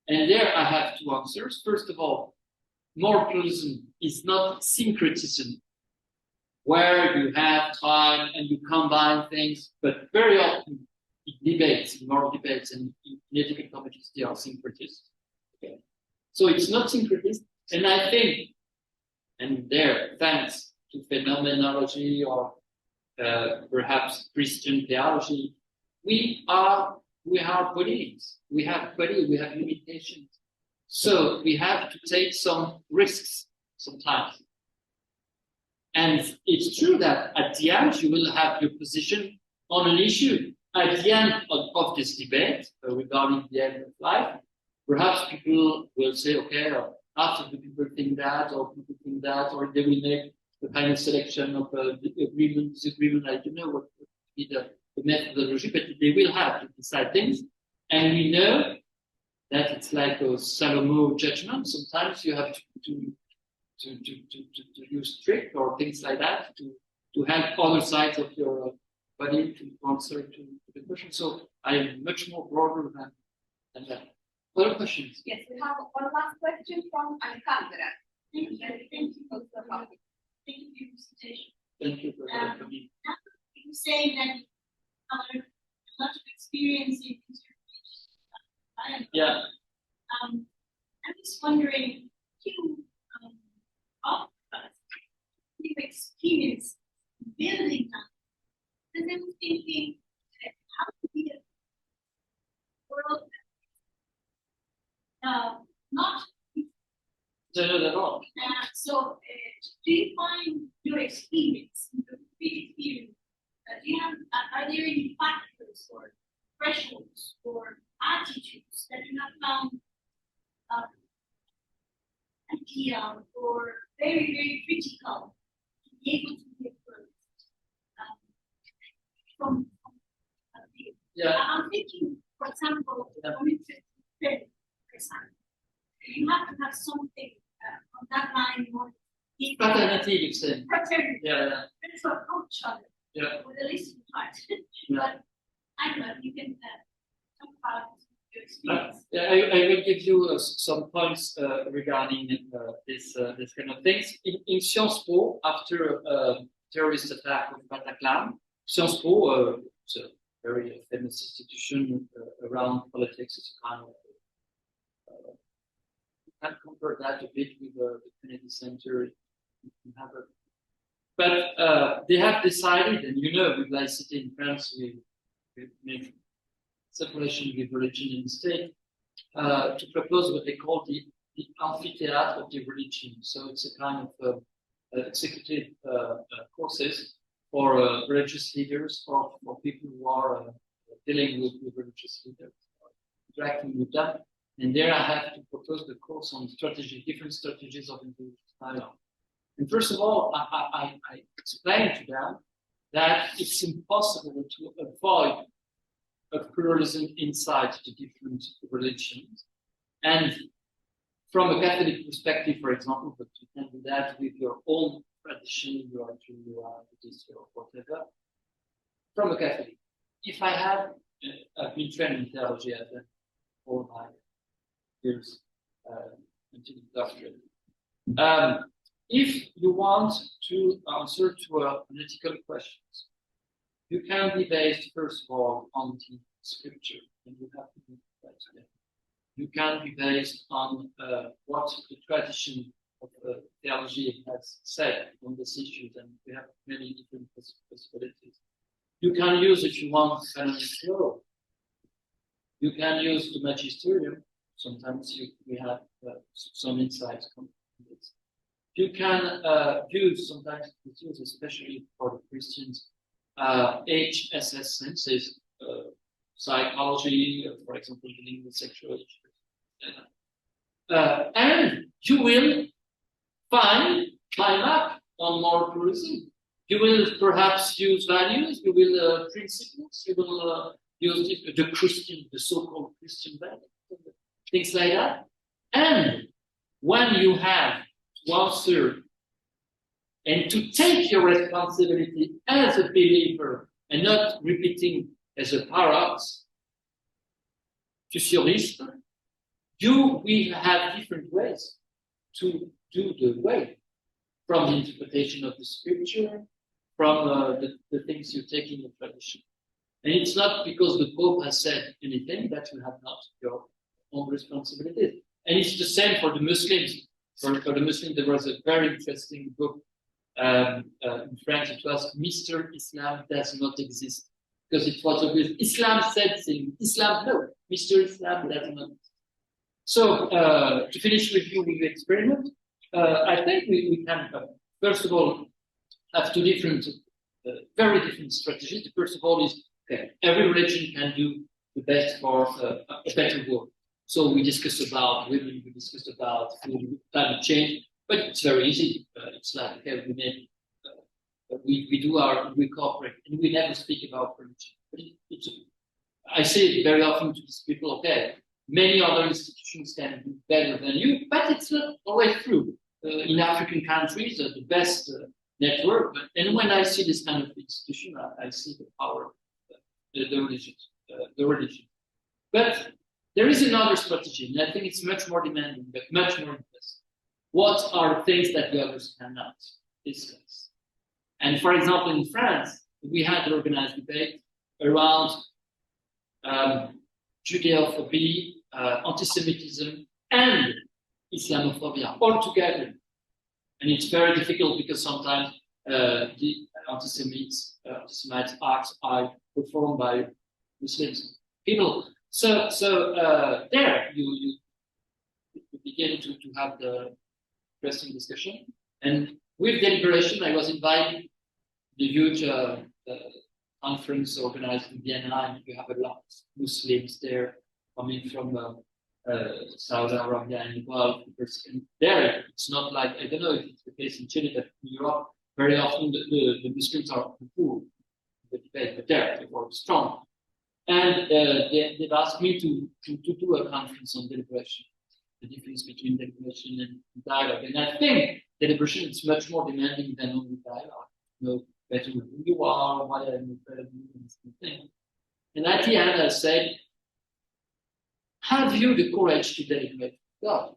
And there I have two answers. First of all, moral pluralism is not syncretism, where you have time and you combine things, but very often in debates, in moral debates and in ethical committees, they are syncretist. Okay. So it's not syncretist, and I think, and there, thanks to phenomenology or perhaps Christian theology, we are bodies. We have body, we have limitations. So we have to take some risks sometimes. And it's true that at the end, you will have your position on an issue. At the end of this debate regarding the end of life, perhaps people will say, okay, after the people think that, or people think that, or they will make the kind of selection of agreement, disagreement. I don't know what would be the methodology, but they will have to decide things. And we know that it's like a Salomo judgment. Sometimes you have to use trick or things like that to help other sides of your body to answer to the question. So I am much more broader than that. Other questions?
Yes, we have one last question from Alejandra.
Thank you. Thank you for the topic. Thank you for your presentation.
Thank you for coming.
You say that you have a lot of experience in interpretation.
Yeah.
I'm just wondering, all of us, you've experienced building up. And then thinking, how to be a world not
At all.
so do you find your experience, your experience, are there any factors or thresholds or attitudes that you have found ideal or very, very critical to be able to be approached from a view?
Yeah.
I'm thinking, for example, you have to have something on that line or
Fraternity, you said.
fraternity.
Yeah.
Let's approach other
Yeah.
with a listening heart.
Yeah.
But I don't know, you can talk about your experience.
Yeah, I will give you some points regarding this kind of things. In Sciences Po, after terrorist attack of Bataclan, Sciences Po, it's a very famous institution around politics. It's a kind of you can compare that a bit with the Kennedy Center. But they have decided, and you know, with laicity in France, we make separation with religion and state, to propose what they call the amphitheater of the religion. So it's a kind of executive courses for religious leaders or for people who are dealing with religious leaders, interacting with them. And there I have to propose the course on strategy, different strategies of intelligence dialogue. And first of all, I explained to them that it's impossible to avoid a pluralism inside the different religions. And from a Catholic perspective, for example, but you can do that with your own tradition, your Buddhist or whatever. From a Catholic, if I have, I've been trained in theology at all my years until doctorate. If you want to answer to political questions, you can be based, first of all, on the scripture, and you have to be that together. You can be based on what the tradition of theology has said on these issues, and we have many different possibilities. You can use, if you want, canonical law. You can use the magisterium. Sometimes we have some insights from this. You can use, sometimes it's used, especially for the Christians, HSS senses, psychology, for example, dealing with sexual issues. And you will climb up on more pluralism. You will perhaps use values, you will principles, you will use the Christian, the so-called Christian values, things like that. And when you have to answer and to take your responsibility as a believer and not repeating as a paradox, tu surristes, you will have different ways to do the way, from the interpretation of the scripture, from the things you take in the tradition. And it's not because the Pope has said anything that you have not your own responsibilities. And it's the same for the Muslims. For the Muslims, there was a very interesting book in French. It was Mr. Islam Does Not Exist. Because it was obvious. Islam said things. Islam, no. Mr. Islam does not exist. So to finish reviewing the experiment, I think we can, first of all, have two different, very different strategies. The first of all is, okay, every religion can do the best for a better world. So we discuss about women, we discuss about food, climate change, but it's very easy. It's like, okay, we cooperate, and we never speak about religion. But I say it very often to these people, okay, many other institutions can do better than you, but it's not always true. In African countries, the best network, and when I see this kind of institution, I see the power of the religion. But there is another strategy, and I think it's much more demanding, but much more interesting. What are things that the others cannot discuss? And for example, in France, we had an organized debate around Judeophobia, anti-Semitism, and Islamophobia all together. And it's very difficult because sometimes the anti-Semite acts are performed by Muslims people. So there you begin to have the interesting discussion. And with Deliberation, I was invited to the huge conference organized in Vienna, and you have a lot of Muslims there coming from Saudi Arabia and Gulf. And there, it's not like, I don't know if it's the case in Chile, but in Europe, very often the Muslims are poor in the debate, but there they were strong. And they've asked me to do a conference on deliberation, the difference between deliberation and dialogue. And I think deliberation is much more demanding than only dialogue. You know better who you are, why are you better than this thing. And at the end, I said, have you the courage to deliberate with God?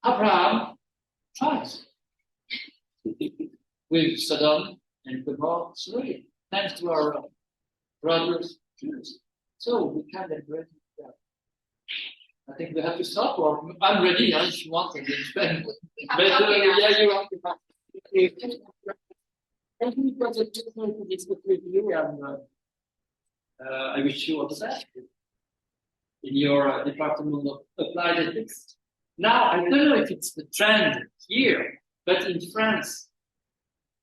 Abraham tries. With Sodom and Gomorrah, sorry, thanks to our brothers, Jews. So we can deliberate with God. I think we have to stop, or I'm ready if you want to explain. But yeah, you have to. Thank you for the opportunity to discuss with you, and I wish you all the best in your department of applied ethics. Now, I don't know if it's the trend here, but in France,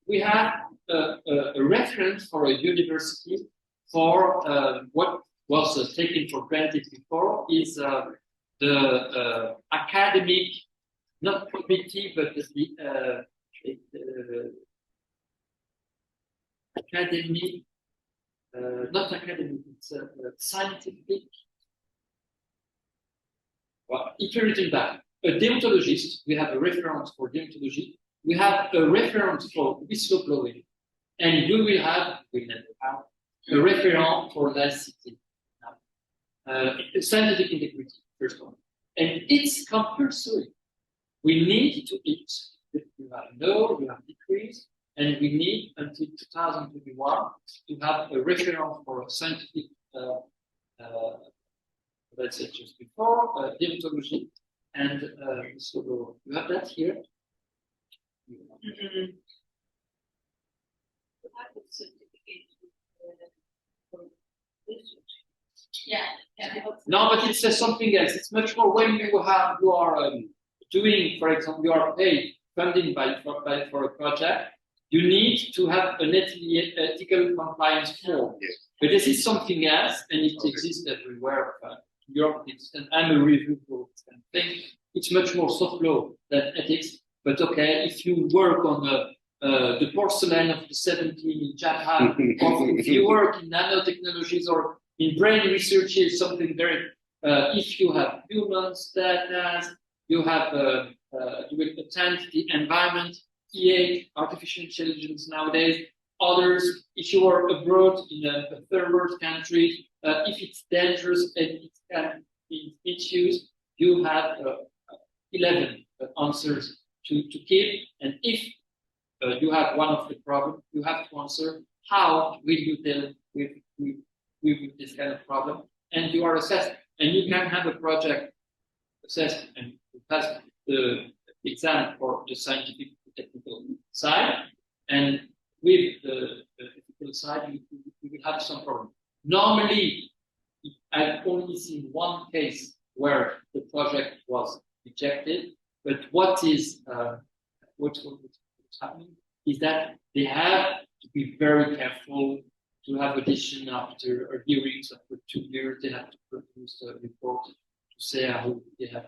we have a reference for a university for what was taken for granted before is the academic, not committee, but the academic, not academic, it's scientific. Well, if you written back, a deontologist, we have a reference for deontology, we have a reference for whistleblowing, and we will have, we never have, a reference for laicity. Scientific integrity, first one. And it's compulsory. We need to eat. You have no, you have decrease, and we need until 2021 to have a reference for scientific, let's say just before, deontology and so you have that here.
Mm-hmm. Yeah.
No, but it says something else. It's much more when you are doing, for example, you are paid funding for a project. You need to have an ethical compliance form.
Yes.
But this is something else, and it exists everywhere. Europe, and I'm a review for this kind of thing. It's much more soft law than ethics. But okay, if you work on the porcelain of the 70s in Japan, or if you work in nanotechnologies or in brain research, is something very. If you have humans, data, you have you will attend the environment, EA, artificial intelligence nowadays. Others, if you are abroad in a third world country, if it's dangerous and it can be misused, you have 11 answers to give. And if you have one of the problems, you have to answer how will you deal with this kind of problem, and you are assessed. And you can have a project assessed and pass the exam for the scientific technical side, and with the ethical side, you will have some problem. Normally, I've only seen one case where the project was rejected. But what's happening is that they have to be very careful to have audition after hearings after 2 years. They have to produce a report to say how they have